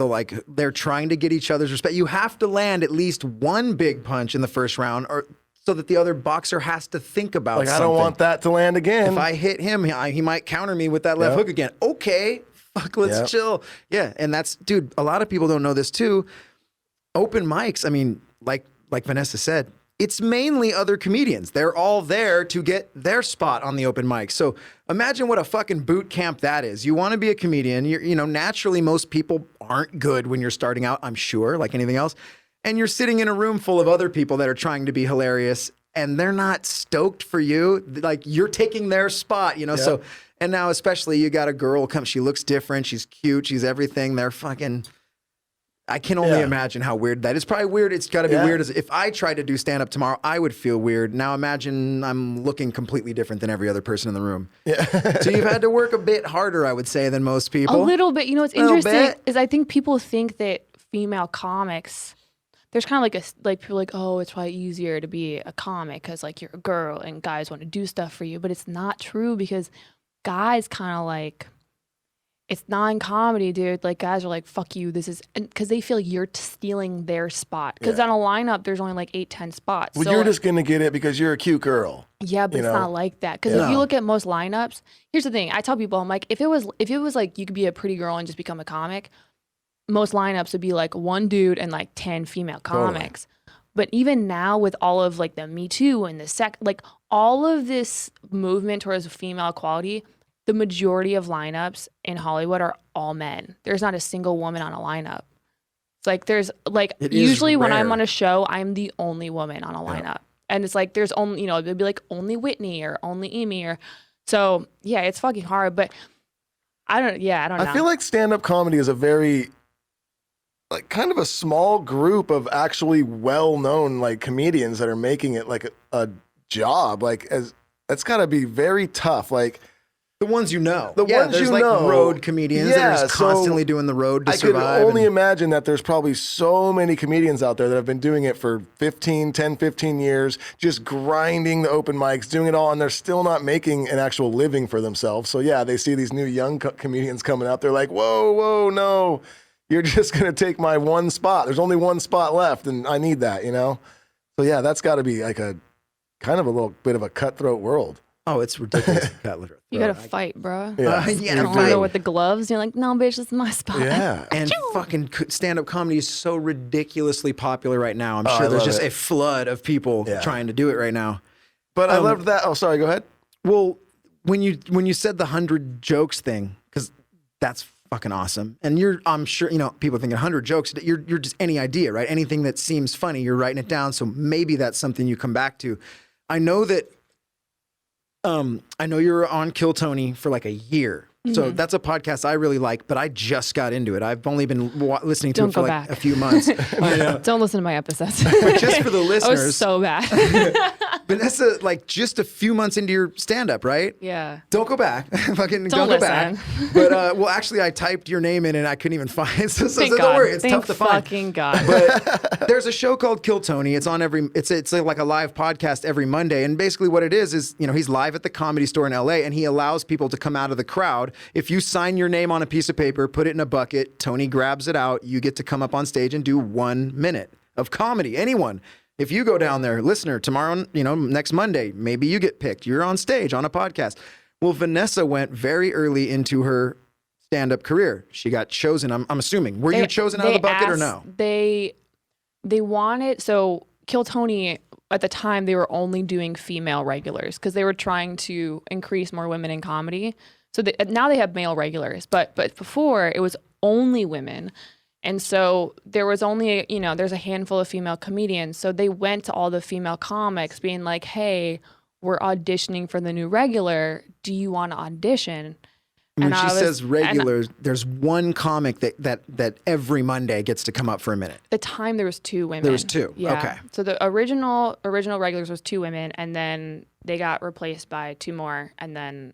they're trying to get each other's respect. You have to land at least one big punch in the first round, or so that the other boxer has to think about Like, something. I don't want that to land again. If I hit him, he might counter me with that left hook again. Okay, fuck, let's chill. Yeah, and that's, dude, a lot of people don't know this too. Open mics, I mean, like Vanessa said, it's mainly other comedians. They're all there to get their spot on the open mic. So imagine what a fucking boot camp that is. You want to be a comedian. Naturally, most people aren't good when you're starting out, I'm sure, like anything else. And you're sitting in a room full of other people that are trying to be hilarious, and they're not stoked for you. Like, you're taking their spot, So, and now especially you got a girl come, she looks different, she's cute, she's everything. They're fucking... I can only imagine how weird that is. Probably weird. It's got to be weird. As if I tried to do stand up tomorrow, I would feel weird. Now imagine I'm looking completely different than every other person in the room. Yeah. So you've had to work a bit harder, I would say, than most people. A little bit. What's Little interesting bit. is I think people think that female comics, there's kind of like people like, oh, it's probably easier to be a comic because like you're a girl and guys want to do stuff for you. But it's not true because guys kind of like, it's non-comedy, dude. Like, guys are like, fuck you, this is... Because they feel you're stealing their spot. Because on a lineup, there's only like 8-10 spots. Well, so you're just going to get it because you're a cute girl. yeah, but it's not like that. Because if you look at most lineups... Here's the thing. I tell people, I'm like, if it was like you could be a pretty girl and just become a comic, most lineups would be like one dude and like 10 female comics. But even now with all of like the Me Too and the like all of this movement towards female equality... The majority of lineups in Hollywood are all men. There's not a single woman on a lineup. It's like usually when I'm on a show, I'm the only woman on a lineup. And it's like there's only, it'd be like only Whitney or only Amy or so yeah, it's fucking hard. But I don't know. I feel like stand-up comedy is a very like kind of a small group of actually well-known like comedians that are making it like a job. Like that's gotta be very tough. Like the ones you know. There's there's like road comedians that are just constantly doing the road to survive. I could only imagine that there's probably so many comedians out there that have been doing it for 10, 15 years, just grinding the open mics, doing it all, and they're still not making an actual living for themselves. So yeah, they see these new young comedians coming out. They're like, whoa, no, you're just going to take my one spot. There's only one spot left, and I need that, So yeah, that's got to be like a kind of a little bit of a cutthroat world. Oh, it's ridiculous. You gotta fight, bro. Yeah. You don't wanna go with the gloves. You're like, no, bitch, this is my spot. Yeah. And fucking stand-up comedy is so ridiculously popular right now. I'm I sure there's love just it. a flood of people trying to do it right now. But I loved that. Oh, sorry, go ahead. Well, when you said the 100 jokes thing, because that's fucking awesome. And I'm sure, people think 100 jokes, you're just any idea, right? Anything that seems funny, you're writing it down. So maybe that's something you come back to. I know that I know you're on Kill Tony for like a year. So that's a podcast I really like, but I just got into it. I've only been listening to Don't it for go like back. a few months. I know. Don't listen to my episodes. But just for the I listeners, was so bad. Vanessa, like just a few months into your stand-up, right? Yeah. Don't go back. Fucking don't go listen. back. But well, actually, I typed your name in and I couldn't even find it. So Thank don't God. worry, it's Thank tough to find. fucking God. But there's a show called Kill Tony. It's on it's like a live podcast every Monday. And basically what it is, you know, he's live at the Comedy Store in LA and he allows people to come out of the crowd. If you sign your name on a piece of paper, put it in a bucket, Tony grabs it out, you get to come up on stage and do 1 minute of comedy. Anyone. If you go down there, listener, tomorrow, you know, next Monday, maybe you get picked. You're on stage on a podcast. Well, Vanessa went very early into her stand-up career. She got chosen, I'm assuming. Were you chosen out of the bucket or no? They wanted, so Kill Tony, at the time, they were only doing female regulars because they were trying to increase more women in comedy. So now they have male regulars, but before it was only women. And so there was only, you know, there's a handful of female comedians. So they went to all the female comics being like, hey, we're auditioning for the new regular. Do you want to audition? When she says regular, there's one comic that every Monday gets to come up for a minute. At the time there was 2 women. There was 2. Yeah. Okay. So the original regulars was 2 women, and then they got replaced by 2 more, and then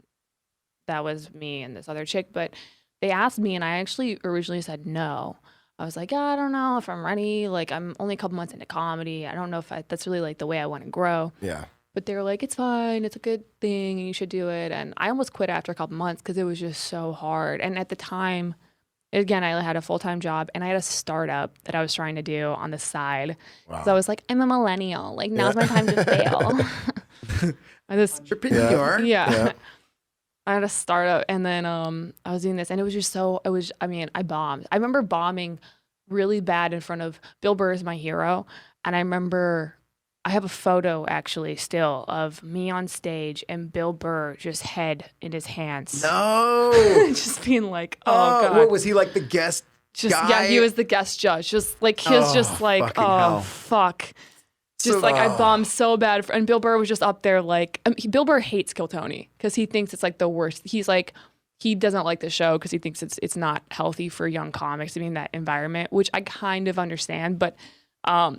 that was me and this other chick. But they asked me, and I actually originally said no. I was like, I don't know if I'm ready. Like, I'm only a couple months into comedy. I don't know if that's really like the way I want to grow. Yeah. But they were like, it's fine. It's a good thing. And you should do it. And I almost quit after a couple months because it was just so hard. And at the time, again, I had a full-time job and I had a startup that I was trying to do on the side. Wow. So I was like, I'm a millennial. Like, now's my time to fail. Entrepreneur. Yeah. I had a startup and then I was doing this and it was just I bombed. I remember bombing really bad in front of Bill Burr is my hero. And I remember I have a photo actually still of me on stage and Bill Burr just head in his hands. No. Just being like, oh God. What was he like the guest guy? Yeah, he was the guest judge. Just like, he was just like, oh, hell. fuck. Just I bombed so bad. And Bill Burr was just up there like, Bill Burr hates Kill Tony because he thinks it's like the worst. He's like, he doesn't like the show because he thinks it's not healthy for young comics to be in that environment, which I kind of understand. But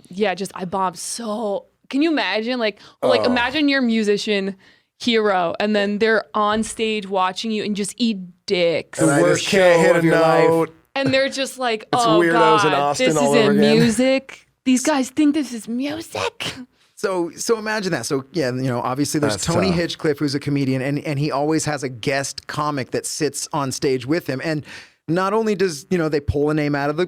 yeah, just I bombed so. Can you imagine? Like imagine your musician hero and then they're on stage watching you and just eat dicks. And I just can't hit a note. And they're just like, It's oh weirdos God, in Austin this all isn't over again. music. These guys think this is music. So imagine that. So yeah, you know, obviously there's That's Tony tough. Hinchcliffe, who's a comedian, and he always has a guest comic that sits on stage with him. And not only does, you know, they pull a name out of the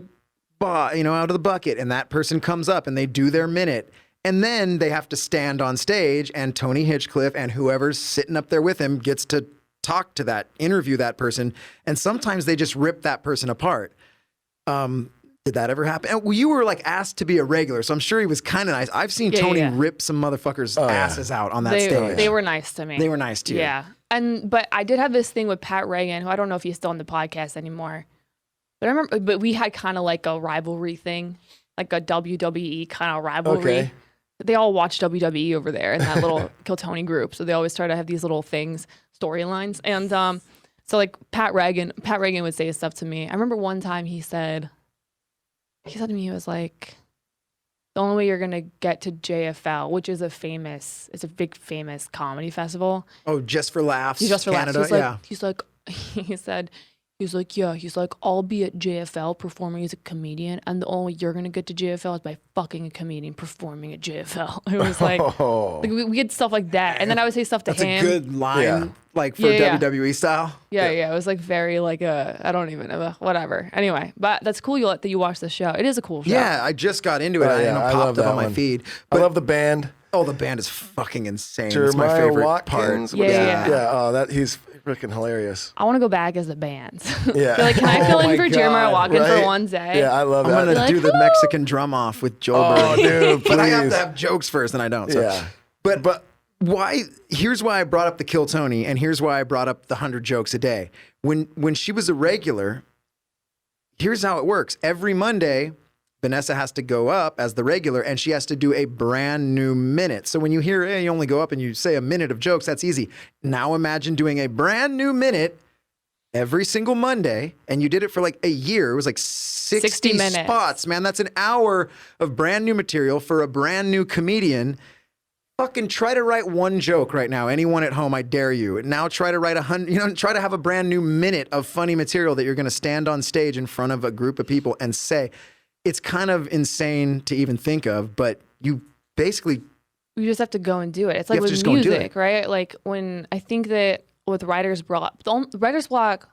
bucket, and that person comes up and they do their minute. And then they have to stand on stage, and Tony Hinchcliffe and whoever's sitting up there with him gets to talk to that, interview that person. And sometimes they just rip that person apart. Did that ever happen? Well, you were like asked to be a regular, so I'm sure he was kind of nice. I've seen Tony rip some motherfuckers' asses out on that stage. They were nice to me. They were nice to you. Yeah. But I did have this thing with Pat Reagan, who I don't know if he's still on the podcast anymore. But I remember, but we had kind of like a rivalry thing, like a WWE kind of rivalry. Okay. They all watch WWE over there in that little Kill Tony group. So they always try to have these little things, storylines. And so like Pat Reagan would say stuff to me. I remember one time he said to me, he was like, the only way you're going to get to JFL, which is it's a big famous comedy festival. Oh, Just for Laughs. Just for Canada, Laughs. He's like, he's like, I'll be at JFL performing as a comedian, and the only way you're gonna get to JFL is by fucking a comedian performing at JFL. It was like, we had stuff like that, and then I would say stuff to That's him. a good line, like for Yeah. WWE style. Yeah. It was like very like I don't even know, whatever. Anyway, but that's cool. That you watch the show. It is a cool show. Yeah, I just got into it. I I love popped up that on my one. feed. I love the band. Oh, the band is fucking insane. It's Jeremiah my favorite Watkins. part. Yeah. Oh, he's freaking hilarious. I want to go back as the band. Yeah. Be like, can I fill Oh in my for Jeremiah God, Watkins right? for one day? Yeah, I love I'm that. gonna do the Mexican drum off with Joe Oh, Burrow. dude, But I have please. to have jokes first, and I don't. So. Yeah. But why? Here's why I brought up the Kill Tony, and here's why I brought up the 100 jokes a day. When she was a regular, here's how it works. Every Monday, Vanessa has to go up as the regular, and she has to do a brand new minute. So when you hear, hey, you only go up and you say a minute of jokes, that's easy. Now imagine doing a brand new minute every single Monday, and you did it for like a year. It was like 60 minutes. spots, man. That's an hour of brand new material for a brand new comedian Fucking try to write one joke right now. Anyone at home, I dare you. Now try to write 100, try to have a brand new minute of funny material that you're going to stand on stage in front of a group of people and say. It's kind of insane to even think of, but you basically... You just have to go and do it. It's like with music, right? Like when I think that with writer's block, writer's block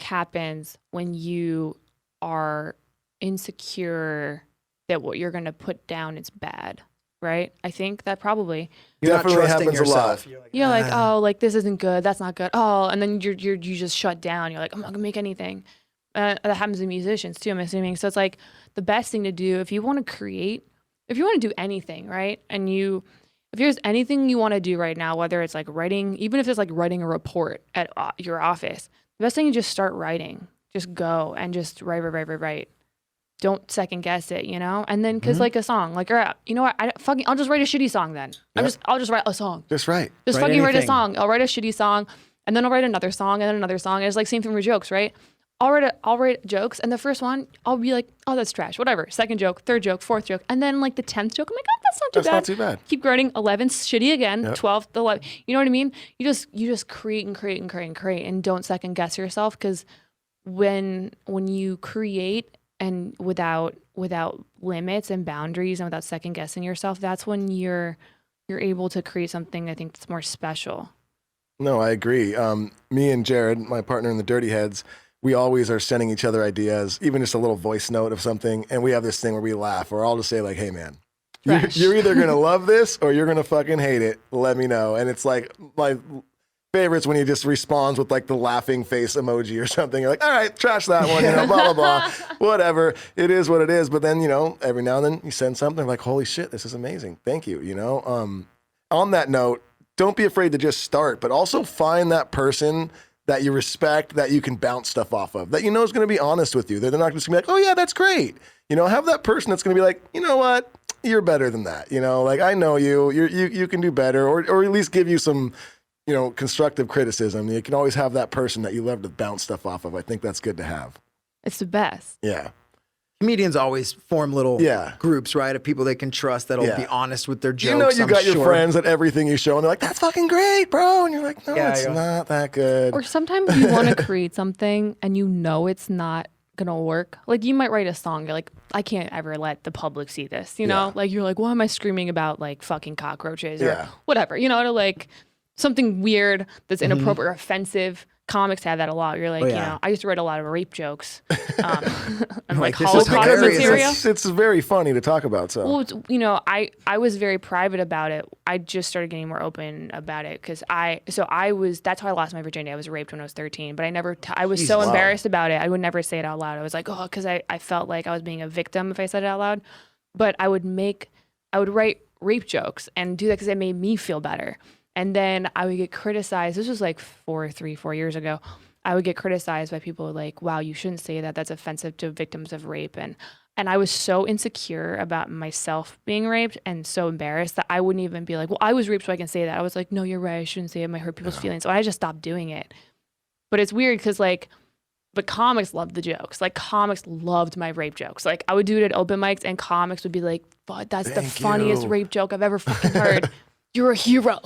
happens when you are insecure that what you're going to put down is bad. Right? I think that probably Definitely happens yourself. A lot. You're like, oh, like this isn't good. That's not good. Oh, and then you just shut down. You're like, I'm not gonna make anything. That happens to musicians too, I'm assuming. So it's like the best thing to do if you want to create, if you want to do anything, right? And if there's anything you want to do right now, whether it's like writing, even if it's like writing a report at your office, the best thing is just start writing. Just go and just write. Don't second guess it, and then because like a song, like, all right, you know what, I'll just write a shitty song then. Yep. I'll just write a song. Just write. Just fucking write a song. I'll write a shitty song, and then I'll write another song, and then another song. And it's like same thing with jokes, right? I'll write jokes, and the first one I'll be like, oh, that's trash, whatever. Second joke, third joke, fourth joke, and then like the 10th joke, I'm like, oh, that's not too bad. Keep writing. 11th, shitty again. Yep. 12th, 11th. You know what I mean? You just create and don't second guess yourself, because when you create and without limits and boundaries and without second guessing yourself, that's when you're able to create something I think that's more special. No, I agree. Me and Jared, my partner in the Dirty Heads, we always are sending each other ideas, even just a little voice note of something. And we have this thing where we laugh, or I'll just say like, hey man, you're either going to love this or you're going to fucking hate it. Let me know. And it's like my favorites when he just responds with like the laughing face emoji or something. You're like, all right, trash that one, blah, blah, blah, whatever. It is what it is. But then, every now and then you send something like, holy shit, this is amazing. Thank you. On that note, don't be afraid to just start, but also find that person that you respect, that you can bounce stuff off of, that is going to be honest with you. They're not just going to be like, oh yeah, that's great. Have that person that's going to be like, you know what? You're better than that. Like, I know you can do better, or at least give you some, constructive criticism. You can always have that person that you love to bounce stuff off of. I think that's good to have. It's the best. Yeah. Comedians always form little groups, right, of people they can trust that'll be honest with their jokes. You got your friends at everything you show, and they're like, that's fucking great, bro. And you're like, no, it's not that good. Or sometimes you want to create something and it's not going to work. Like, you might write a song, you're like, I can't ever let the public see this, Like, you're like, why am I screaming about, like, fucking cockroaches or whatever, to, like, something weird that's inappropriate or offensive. Comics have that a lot. You're like, I used to write a lot of rape jokes, and like Holocaust material. It's very funny to talk about. So, well, I was very private about it. I just started getting more open about it because that's how I lost my virginity. I was raped when I was 13, but I was so embarrassed about it. I would never say it out loud. I was like, oh, because I felt like I was being a victim if I said it out loud. But I would write rape jokes and do that because it made me feel better. And then I would get criticized. This was like 4 years ago. I would get criticized by people like, wow, you shouldn't say that. That's offensive to victims of rape. And I was so insecure about myself being raped and so embarrassed that I wouldn't even be like, well, I was raped so I can say that. I was like, no, you're right. I shouldn't say it. It might hurt people's feelings. So I just stopped doing it. But it's weird because but comics loved the jokes. Like, comics loved my rape jokes. Like, I would do it at open mics and comics would be like, but that's the funniest rape joke I've ever fucking heard. You're a hero.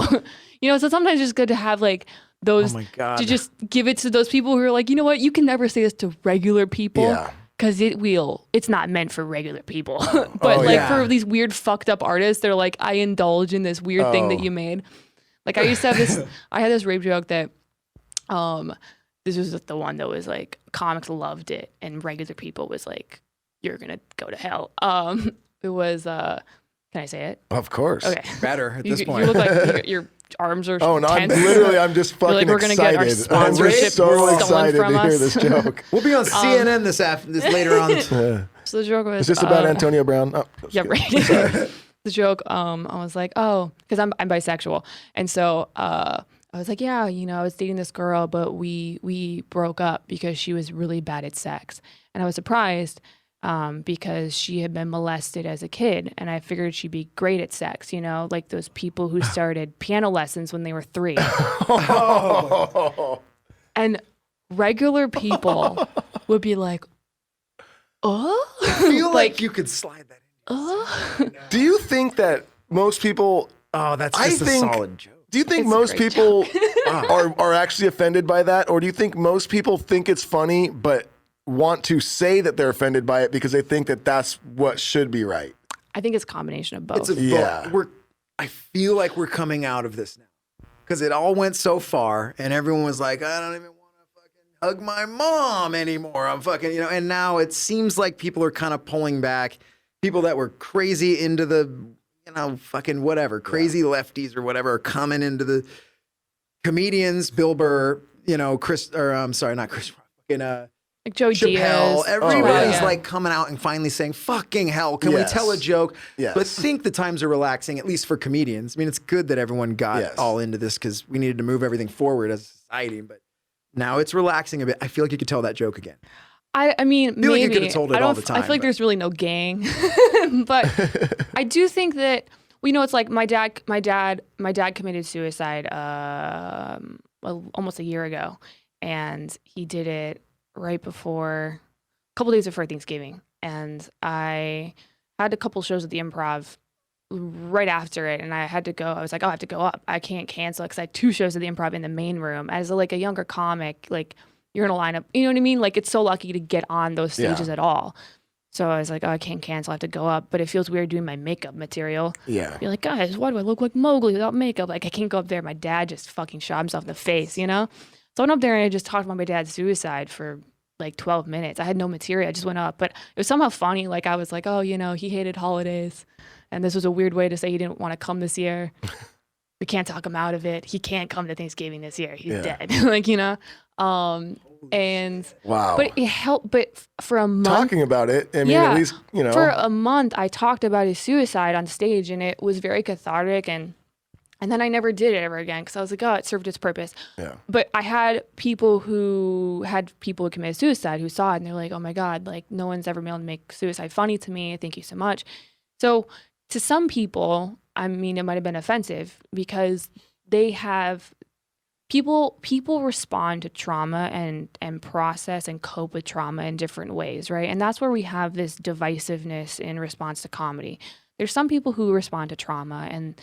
So sometimes it's just good to have like those, to just give it to those people who are like, you know what, you can never say this to regular people because it's not meant for regular people. But for these weird fucked up artists, they're like, I indulge in this weird thing that you made. Like, I used to have I had this rape joke that, this was the one that was like, comics loved it and regular people was like, you're going to go to hell. It was, can I say it? Of course. Okay. Better at this point. You look like your arms are no, tense. I'm just fucking like, we're gonna excited. get our sponsorship so stolen excited from to hear us. this joke. We'll be on CNN this later on. So the joke was... Is this about Antonio Brown? Oh, yeah, right. The joke, I was like, oh, because I'm bisexual. And so I was like, yeah, I was dating this girl, but we broke up because she was really bad at sex. And I was surprised because she had been molested as a kid, and I figured she'd be great at sex, like those people who started piano lessons when they were 3. And regular people would be like, oh? I feel like you could slide that in. Do you think that most people Oh, that's I just a think- solid joke. Do you think It's a most great people are actually offended by that? Or do you think most people think it's funny but want to say that they're offended by it because they think that that's what should be right? I think it's a combination of both. It's a Yeah. I feel like we're coming out of this now because it all went so far, and everyone was like, "I don't even want to fucking hug my mom anymore." I'm fucking, and now it seems like people are kind of pulling back. People that were crazy into the, fucking whatever, crazy lefties or whatever, are coming into the comedians. Bill Burr, I'm sorry, not Chris, fucking like Joey Chappelle, Diaz. everybody's yeah. like coming out and finally saying, fucking hell, can we Yes. tell a joke? Yes. But think the times are relaxing, at least for comedians. I mean, it's good that everyone got Yes. all into this because we needed to move everything forward as a society. But now it's relaxing a bit. I feel like you could tell that joke again. I mean, feel like you maybe. could've told it I don't. all the I time, feel like but- there's really no gang, but I do think that it's like my dad committed suicide almost a year ago, and he did it right before, a couple days before Thanksgiving, and I had a couple shows at the Improv right after it, and I had to go. I was like, oh, I have to go up. I can't cancel it because I had 2 shows at the Improv in the main room. As a younger comic, you're in a lineup, you know what I mean? Like, it's so lucky to get on those stages at all. So I was like, oh, I can't cancel. I have to go up. But it feels weird doing my makeup material. Yeah. You're like, guys, why do I look like Mowgli without makeup? Like, I can't go up there. My dad just fucking shot himself in the face, So I went up there and I just talked about my dad's suicide for 12 minutes. I had no material. I just went up. But it was somehow funny. Like, I was like, oh, he hated holidays. And this was a weird way to say he didn't want to come this year. We can't talk him out of it. He can't come to Thanksgiving this year. He's dead. And Wow. but it helped. But for a month, Talking about it, I mean, Yeah. at least, for a month, I talked about his suicide on stage, and it was very cathartic. And then I never did it ever again because I was like, oh, it served its purpose. Yeah. But I had people who committed suicide who saw it, and they're like, oh my God, no one's ever been able to make suicide funny to me. Thank you so much. So to some people, I mean, it might have been offensive because they have people respond to trauma and process and cope with trauma in different ways, right? And that's where we have this divisiveness in response to comedy. There's some people who respond to trauma, and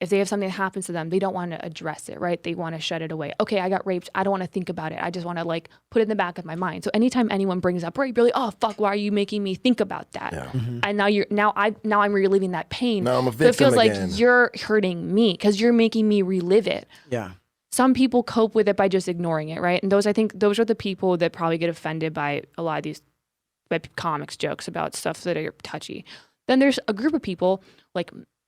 if they have something that happens to them, they don't want to address it, right? They want to shut it away. Okay, I got raped. I don't want to think about it. I just want to put it in the back of my mind. So anytime anyone brings up rape, you're like, oh fuck, why are you making me think about that? Yeah. And now I'm reliving that pain. Now I'm a So it victim feels again. like you're hurting me because you're making me relive it. Yeah. Some people cope with it by just ignoring it, right? And I think those are the people that probably get offended by a lot of these comics jokes about stuff that are touchy. Then there's a group of people,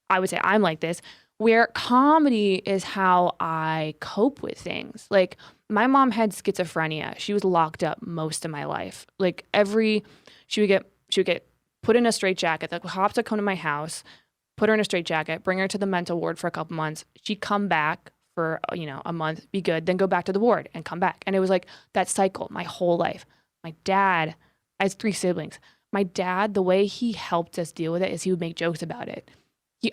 I would say I'm like this, where comedy is how I cope with things. My mom had schizophrenia. She was locked up most of my life. She would get put in a straitjacket. The cops would come to my house, put her in a straitjacket, bring her to the mental ward for a couple months. She'd come back for a month, be good, then go back to the ward and come back. And it was that cycle my whole life. My dad, I had 3 siblings. My dad, the way he helped us deal with it is he would make jokes about it.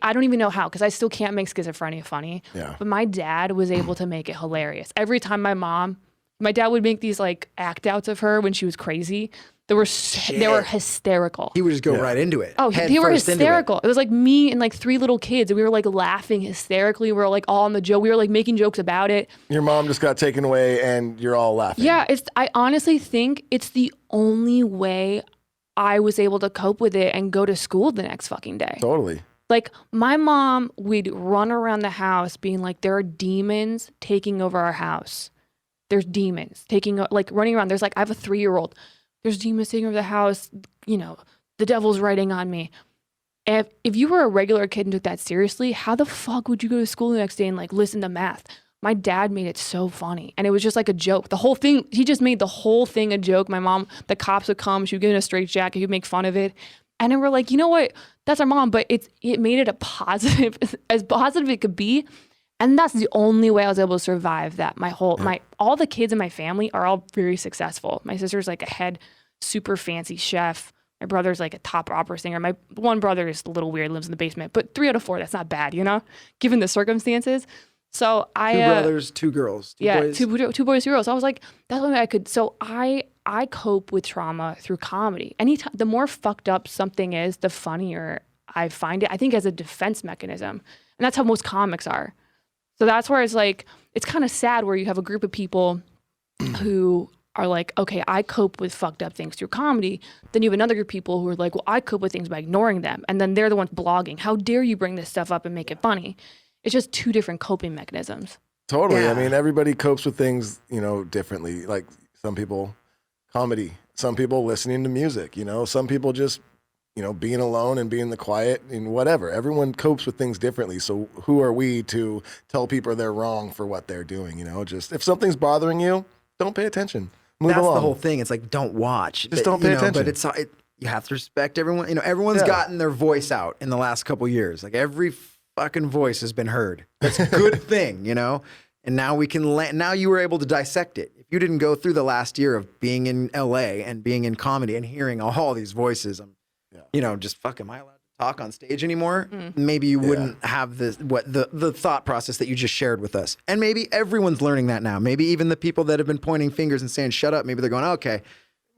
I don't even know how, because I still can't make schizophrenia funny. Yeah. But my dad was able to make it hilarious. Every time my dad would make these act outs of her when she was crazy. They were hysterical. He would just go right into it. Oh, head they were first into it. hysterical. It was me and 3 little kids, and we were laughing hysterically. We were all on the joke. We were making jokes about it. Your mom just got taken away and you're all laughing. Yeah, I honestly think it's the only way I was able to cope with it and go to school the next fucking day. Totally. My mom would run around the house being there are demons taking over our house. There's demons taking, running around. There's I have a 3-year-old. There's demons taking over the house. The devil's writing on me. If you were a regular kid and took that seriously, how the fuck would you go to school the next day and listen to math? My dad made it so funny. And it was just a joke. The whole thing, he just made the whole thing a joke. My mom, the cops would come. She would get in a straitjacket. He would make fun of it. And then we're you know what? That's our mom. But it made it a positive, as positive it could be. And that's the only way I was able to survive that. All the kids in my family are all very successful. My sister's a head super fancy chef. My brother's a top opera singer. My one brother is a little weird, lives in the basement. But 3 out of 4, that's not bad, given the circumstances. So 2 brothers, 2 girls. 2 boys. two boys, 2 girls. So I was that's the way I could. So I cope with trauma through comedy. Anytime, the more fucked up something is, the funnier I find it. I think as a defense mechanism. And that's how most comics are. So that's where it's like, it's kind of sad where you have a group of people who are like, okay, I cope with fucked up things through comedy. Then you have another group of people who are like, well, I cope with things by ignoring them. And then they're the ones blogging. How dare you bring this stuff up and make it funny? It's just two different coping mechanisms. Totally. Yeah. I mean, everybody copes with things, differently. Like some people, comedy. Some people listening to music. Some people just, being alone and being in the quiet and whatever. Everyone copes with things differently. So who are we to tell people they're wrong for what they're doing? Just if something's bothering you, don't pay attention. Move That's along. the whole thing. It's like, don't watch. Just don't pay attention. But you have to respect everyone. Everyone's gotten their voice out in the last couple years. Like every fucking voice has been heard. That's a good thing, And now we can. Now you were able to dissect it. If you didn't go through the last year of being in LA and being in comedy and hearing all these voices, just fuck, am I allowed to talk on stage anymore? Maybe you wouldn't have the thought process that you just shared with us. And maybe everyone's learning that now. Maybe even the people that have been pointing fingers and saying shut up, maybe they're going, okay,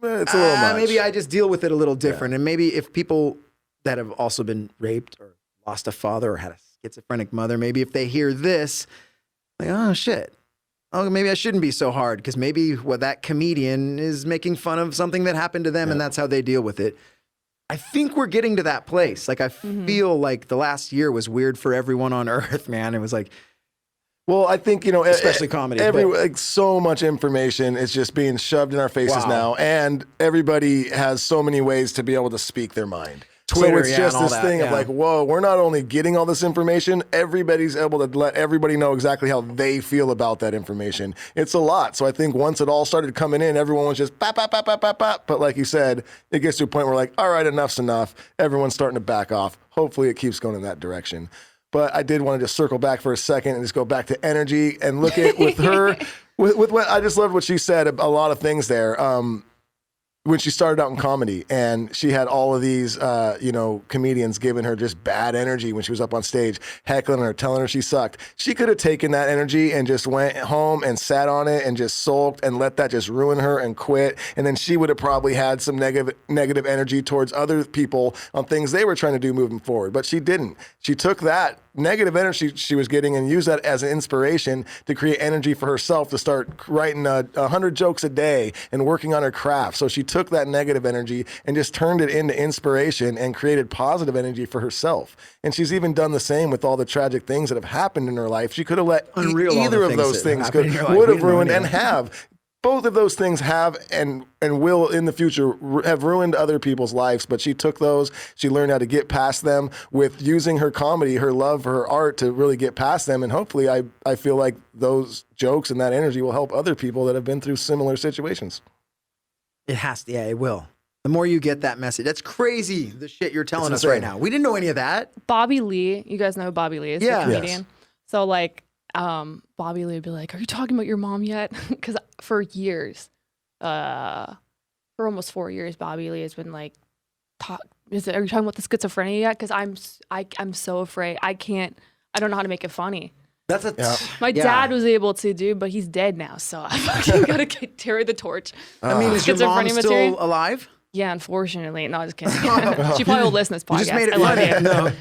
it's a little much. maybe I just deal with it a little different. And maybe if people that have also been raped or lost a father or had a schizophrenic mother, maybe if they hear this, like, oh shit, oh, maybe I shouldn't be so hard, because maybe that comedian is making fun of something that happened to them and that's how they deal with it. I think we're getting to that place. Like, I feel like the last year was weird for everyone on earth, man. It was like, well, I think, especially comedy. So much information is just being shoved in our faces now. And everybody has so many ways to be able to speak their mind. Twitter, so it's just this thing of like, whoa, we're not only getting all this information, everybody's able to let everybody know exactly how they feel about that information. It's a lot. So I think once it all started coming in, everyone was just bap, bap, bap, bap, bap, bap. But like you said, it gets to a point where like, all right, enough's enough. Everyone's starting to back off. Hopefully it keeps going in that direction. But I did want to just circle back for a second and just go back to energy and look at with her, with what I just loved what she said, a lot of things there. When she started out in comedy and she had all of these, comedians giving her just bad energy when she was up on stage, heckling her, telling her she sucked. She could have taken that energy and just went home and sat on it and just sulked and let that just ruin her and quit. And then she would have probably had some negative energy towards other people on things they were trying to do moving forward. But she didn't. She took that negative energy she was getting and used that as an inspiration to create energy for herself to start writing 100 jokes a day and working on her craft. So she took that negative energy and just turned it into inspiration and created positive energy for herself. And she's even done the same with all the tragic things that have happened in her life. She could have let either of those things would have ruined and have. Both of those things have and will in the future have ruined other people's lives, but she took those. She learned how to get past them with using her comedy, her love for her art to really get past them. And hopefully I feel like those jokes and that energy will help other people that have been through similar situations. It has to, it will. The more you get that message, that's crazy, the shit you're telling us right now. We didn't know any of that. Bobby Lee, you guys know who Bobby Lee is, the comedian. Yes. So like, Bobby Lee would be like, are you talking about your mom yet? Because for years, for almost 4 years, Bobby Lee has been like, are you talking about the schizophrenia yet? Because I'm so afraid. I don't know how to make it funny. My dad was able to do, but he's dead now, so I fucking gotta carry the torch. I mean, is your mom still alive? Yeah, unfortunately. No, just kidding. She probably will listen to this podcast. You just made it funny. No.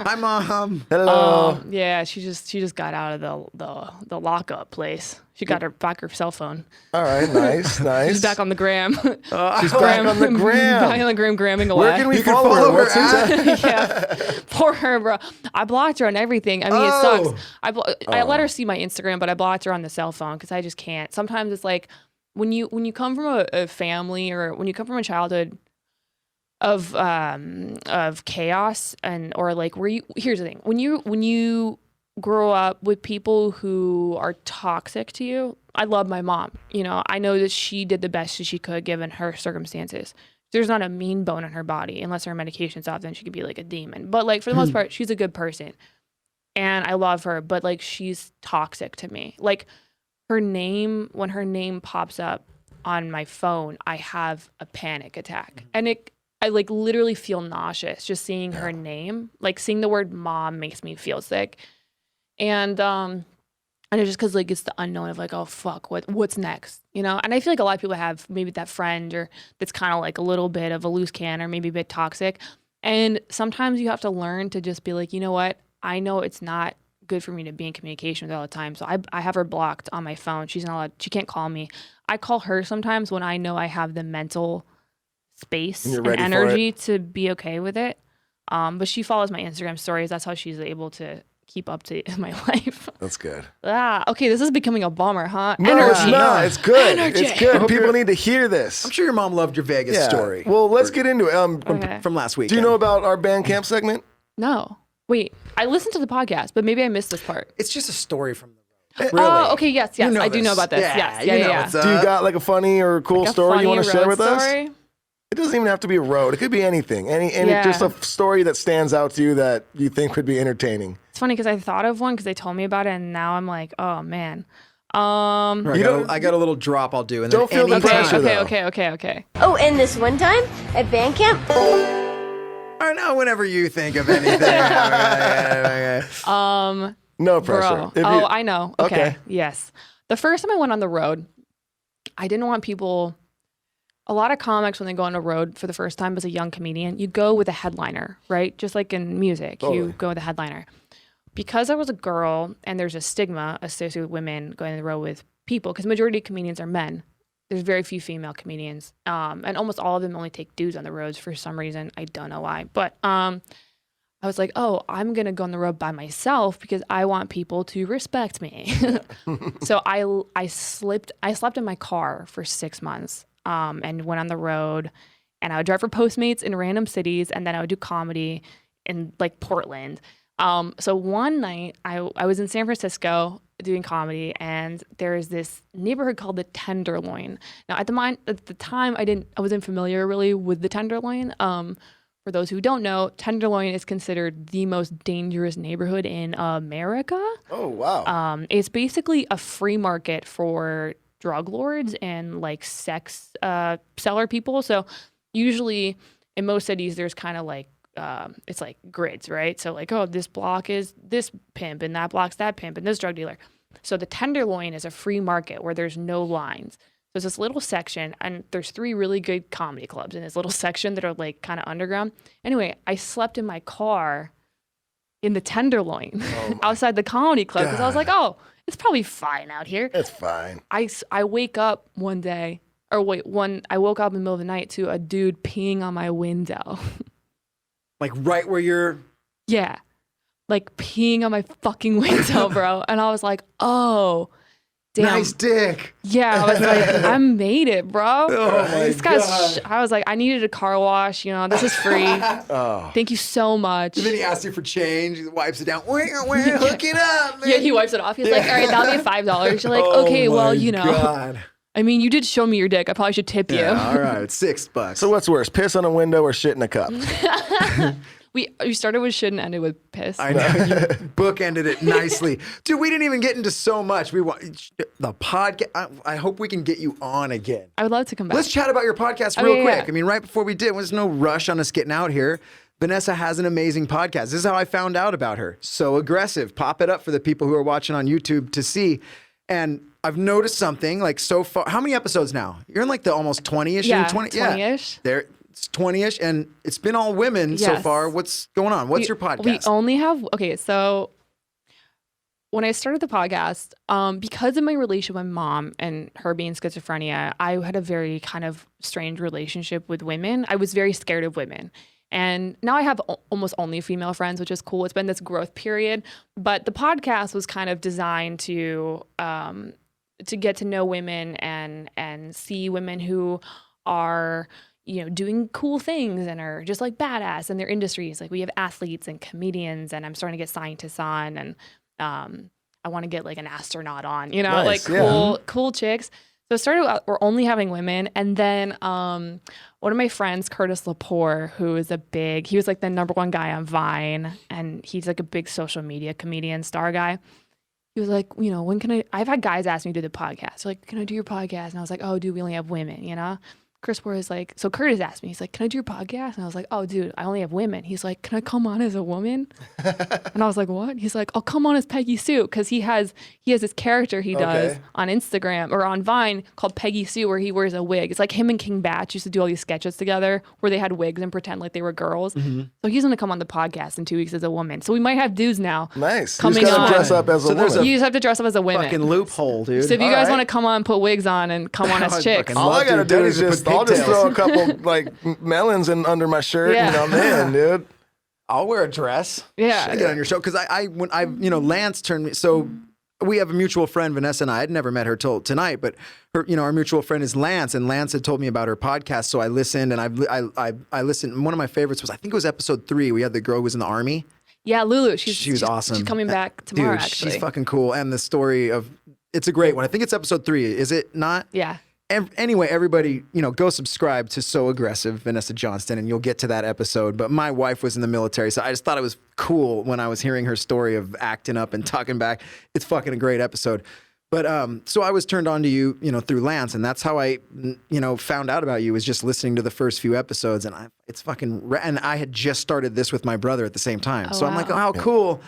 Hi, Mom. Hello. Yeah, she just got out of the lockup place. She got her back her cell phone. All right, nice. She's back on the gram. She's back on the gram. Back on the gram, gramming away. Where can we follow her? What's Yeah, poor her, bro. I blocked her on everything. I mean, it sucks. I let her see my Instagram, but I blocked her on the cell phone because I just can't. Sometimes it's like when you come from a family or when you come from a childhood of chaos or like here's the thing, when you grow up with people who are toxic to you. I love my mom. I know that she did the best that she could given her circumstances. There's not a mean bone in her body unless her medication's off, then she could be like a demon. But like for the most part, she's a good person. And I love her, but like she's toxic to me. Like when her name pops up on my phone, I have a panic attack. And I like literally feel nauseous just seeing her name. Like seeing the word mom makes me feel sick. And it's just because like it's the unknown of like, oh fuck, what's next, And I feel like a lot of people have maybe that friend or that's kind of like a little bit of a loose cannon or maybe a bit toxic. And sometimes you have to learn to just be like, you know what, I know it's not good for me to be in communication with her all the time. So I have her blocked on my phone. She's not allowed, she can't call me. I call her sometimes when I know I have the mental space and energy to be okay with it. But she follows my Instagram stories. That's how she's able to keep up to my life. That's good. Okay, this is becoming a bummer, huh? No, Energy. it's not. It's good. Energy. It's good. People need to hear this. I'm sure your mom loved your Vegas story. Well, let's get into it. Okay. From last week. Do you know about our Bandcamp segment? No. Wait, I listened to the podcast, but maybe I missed this part. It's just a story from the road. Really? Oh, okay, yes, You know I do know this. about this. Yeah, Yes, you know yeah. what's Do you got like a funny or cool Like a story you want to funny share road with us? story? It doesn't even have to be a road. It could be anything. Any Yeah. just a story that stands out to you that you think would be entertaining. It's funny because I thought of one because they told me about it, and now I'm like, oh man. I got a little drop I'll do. And Don't then feel the anytime- pressure. Okay. Oh, and this one time at band camp, Or no, whenever you think of anything. No pressure. Bro. If you- I know. Okay. Okay. Yes. The first time I went on the road, I didn't want people. A lot of comics, when they go on a road for the first time as a young comedian, you go with a headliner, right? Just like in music, Totally. you go with a headliner. Because I was a girl and there's a stigma associated with women going on the road with people, because majority of comedians are men. There's very few female comedians. And almost all of them only take dudes on the roads for some reason. I don't know why. But I was like, oh, I'm going to go on the road by myself because I want people to respect me. So I slept in my car for 6 months and went on the road. And I would drive for Postmates in random cities. And then I would do comedy in like Portland. So one night I was in San Francisco doing comedy, and there is this neighborhood called the Tenderloin. Now at the time I wasn't familiar really with the Tenderloin. For those who don't know, Tenderloin is considered the most dangerous neighborhood in America. Oh, wow. It's basically a free market for drug lords and like sex seller people. So usually in most cities, there's kind of like, it's like grids, right? So like, oh, this block is this pimp and that block's that pimp and this drug dealer. So the Tenderloin is a free market where there's no lines. There's this little section, and there's 3 really good comedy clubs in this little section that are like kind of underground. Anyway, I slept in my car in the Tenderloin outside the comedy club because I was like, oh, it's probably fine out here. It's fine. I wake up one day, I woke up in the middle of the night to a dude peeing on my window. Like right where you're. Yeah. Like peeing on my fucking window, bro. And I was like, oh, damn. Nice dick. Yeah, I was like, I made it, bro. Oh my This guy's. God. I was like, I needed a car wash. You know, this is free. Thank you so much. And then he asks you for change. He wipes it down. Hook it up, man. Yeah, he wipes it off. He's like, all right, that'll be $5. You're like, okay, Oh well, my you know. God. I mean, you did show me your dick. I probably should tip you. Yeah, all right, $6. So what's worse, piss on a window or shit in a cup? We started with shit and ended with piss. I know you bookended it nicely, dude. We didn't even get into so much. We want the podcast. I hope we can get you on again. I would love to come back. Let's chat about your podcast Oh, real yeah, quick. yeah. I mean, right before we did, there's no rush on us getting out here. Vanessa has an amazing podcast. This is how I found out about her. So aggressive. Pop it up for the people who are watching on YouTube to see. And I've noticed something like so far. How many episodes now? You're in like the almost 20-ish. Yeah, Yeah. 20-ish. There. It's 20-ish, and it's been all women so Yes. far. What's going on? What's your podcast? We only have, okay, so when I started the podcast, because of my relationship with my mom and her being schizophrenia, I had a very kind of strange relationship with women. I was very scared of women. And now I have almost only female friends, which is cool. It's been this growth period. But the podcast was kind of designed to get to know women and see women who are, you know, doing cool things and are just like badass in their industries. Like we have athletes and comedians, and I'm starting to get scientists on, and I want to get like an astronaut on, you know, Nice, like cool chicks. So it started out, we're only having women. And then one of my friends, Curtis Lepore, who is he was like the #1 guy on Vine, and he's like a big social media comedian star guy. He was like, you know, when can I've had guys ask me to do the podcast. They're like, can I do your podcast? And I was like, oh, dude, we only have women, you know? Chris Moore is like, so Curtis asked me, he's like, can I do your podcast? And I was like, oh, dude, I only have women. He's like, can I come on as a woman? And I was like, what? He's like, I'll come on as Peggy Sue, because he has this character he does on Instagram or on Vine called Peggy Sue, where he wears a wig. It's like him and King Batch used to do all these sketches together where they had wigs and pretend like they were girls. So he's gonna come on the podcast in 2 weeks as a woman. So we might have dudes now. Nice. Coming You just gotta on. dress up as a woman. You just have to dress up as a woman. Fucking loophole, dude. So if you All guys right. want to come on, put wigs on, and come on as I'd chicks. fucking All I love gotta to do is put just, I'll just pigtails. throw a couple like melons under my shirt and I'm in, dude. I'll wear a dress. Yeah. I get on your show because Lance turned me. So we have a mutual friend, Vanessa, and I had never met her till tonight, but her, our mutual friend is Lance, and Lance had told me about her podcast. So I listened, and I listened. And one of my favorites was, I think it was episode 3. We had the girl who was in the army. Yeah, Lulu. She was awesome. She's coming back tomorrow. Dude, actually, she's fucking cool. And the story of it's a great one. I think it's episode 3. Is it not? Yeah. Anyway, everybody, go subscribe to So Aggressive, Vanessa Johnston, and you'll get to that episode. But my wife was in the military, so I just thought it was cool when I was hearing her story of acting up and talking back. It's fucking a great episode. But so I was turned on to you, through Lance, and that's how I, found out about you, was just listening to the first few episodes, and it's fucking. And I had just started this with my brother at the same time, so I'm like, oh, how cool,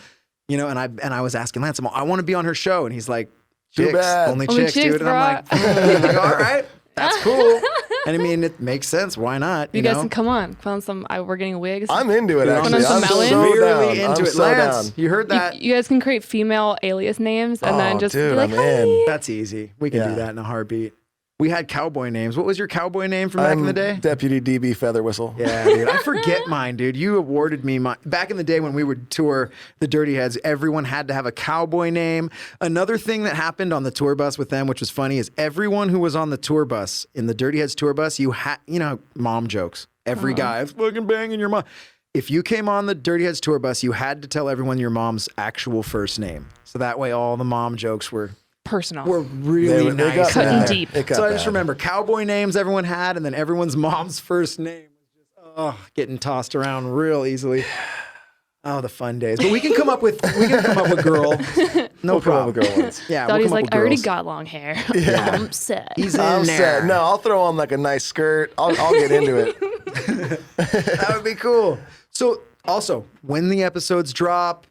and I was asking Lance, I want to be on her show, and he's like, Too chicks, bad. only Only chicks, chicks, dude. And I'm like, all right, that's cool. And I mean, it makes sense. Why not? You guys can come on. Put on some. We're getting wigs. I'm into it, actually. Put on I'm some melons. so really down. into I'm it. so Lance, down. you heard that? You guys can create female alias names and then Oh, just dude, be like, I'm in. "Hi." That's easy. We can do Yeah. that in a heartbeat. We had cowboy names. What was your cowboy name from back in the day? Deputy DB Feather Whistle. Yeah, dude. I forget mine, dude. You awarded me mine. Back in the day when we would tour the Dirty Heads, everyone had to have a cowboy name. Another thing that happened on the tour bus with them, which was funny, is everyone who was on the tour bus, in the Dirty Heads tour bus, you had, mom jokes. Every guy, I was fucking banging your mom. If you came on the Dirty Heads tour bus, you had to tell everyone your mom's actual first name. So that way all the mom jokes were Personal. really They nice. got Cutting bad. deep. It got So I just bad. remember cowboy names everyone had, and then everyone's mom's first name was just getting tossed around real easily. Oh, the fun days. But we can come up with girl. No We'll come up problem. with girl ones. Yeah, Daddy's we'll come like, up with I already girls. got long hair. Yeah. I'm set. He's in I'm there. set. No, I'll throw on like a nice skirt. I'll get into it. That would be cool. So also, when the episodes drop,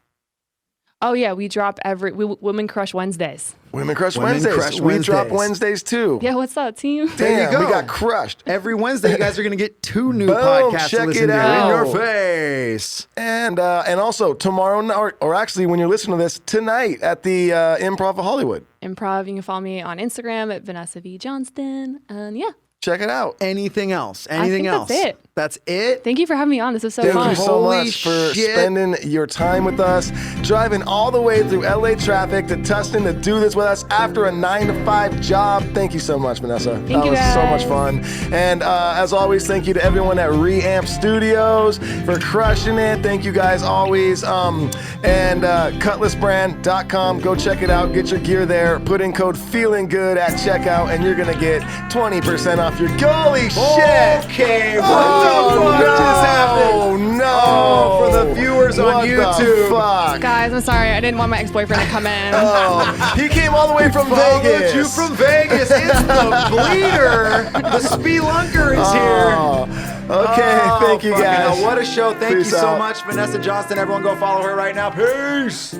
Oh yeah, we drop Women Crush Wednesdays. Women Crush Women Wednesdays. Crush We drop Wednesdays. Wednesdays too. Yeah, what's up, team? There you Damn, we go. got crushed. every Wednesday you guys are going to get 2 new Boom, podcasts check to listen it to out. in your face. And also tomorrow, or actually when you're listening to this, tonight at the Improv of Hollywood. Improv. You can follow me on Instagram at Vanessa V Johnston. And yeah, Check it out. Anything else? Anything think else? that's it. That's it? thank you for having me on. This was so Thank fun. you so Holy much for shit. spending your time with us, driving all the way through LA traffic to Tustin to do this with us after a 9-to-5 job. Thank you so much, Vanessa. That you, was so guys. much fun. And as always, thank you to everyone at Reamp Studios for crushing it. Thank you guys always. And cutlassbrand.com. Go check it out. Get your gear there. Put in code FEELINGGOOD at checkout, and you're going to get 20% off your holy shit. Okay, what the fuck just happened? No. Oh, for the viewers on What YouTube. The fuck? Guys, I'm sorry. I didn't want my ex-boyfriend to come in. Oh, he came all the way from Followed Vegas. you from Vegas. It's the bleeder. The spelunker is here. Oh, okay, Oh, thank you fucking guys. hell, what a show. Thank Peace you so out. much, Vanessa Johnston. Everyone go follow her right now. Peace.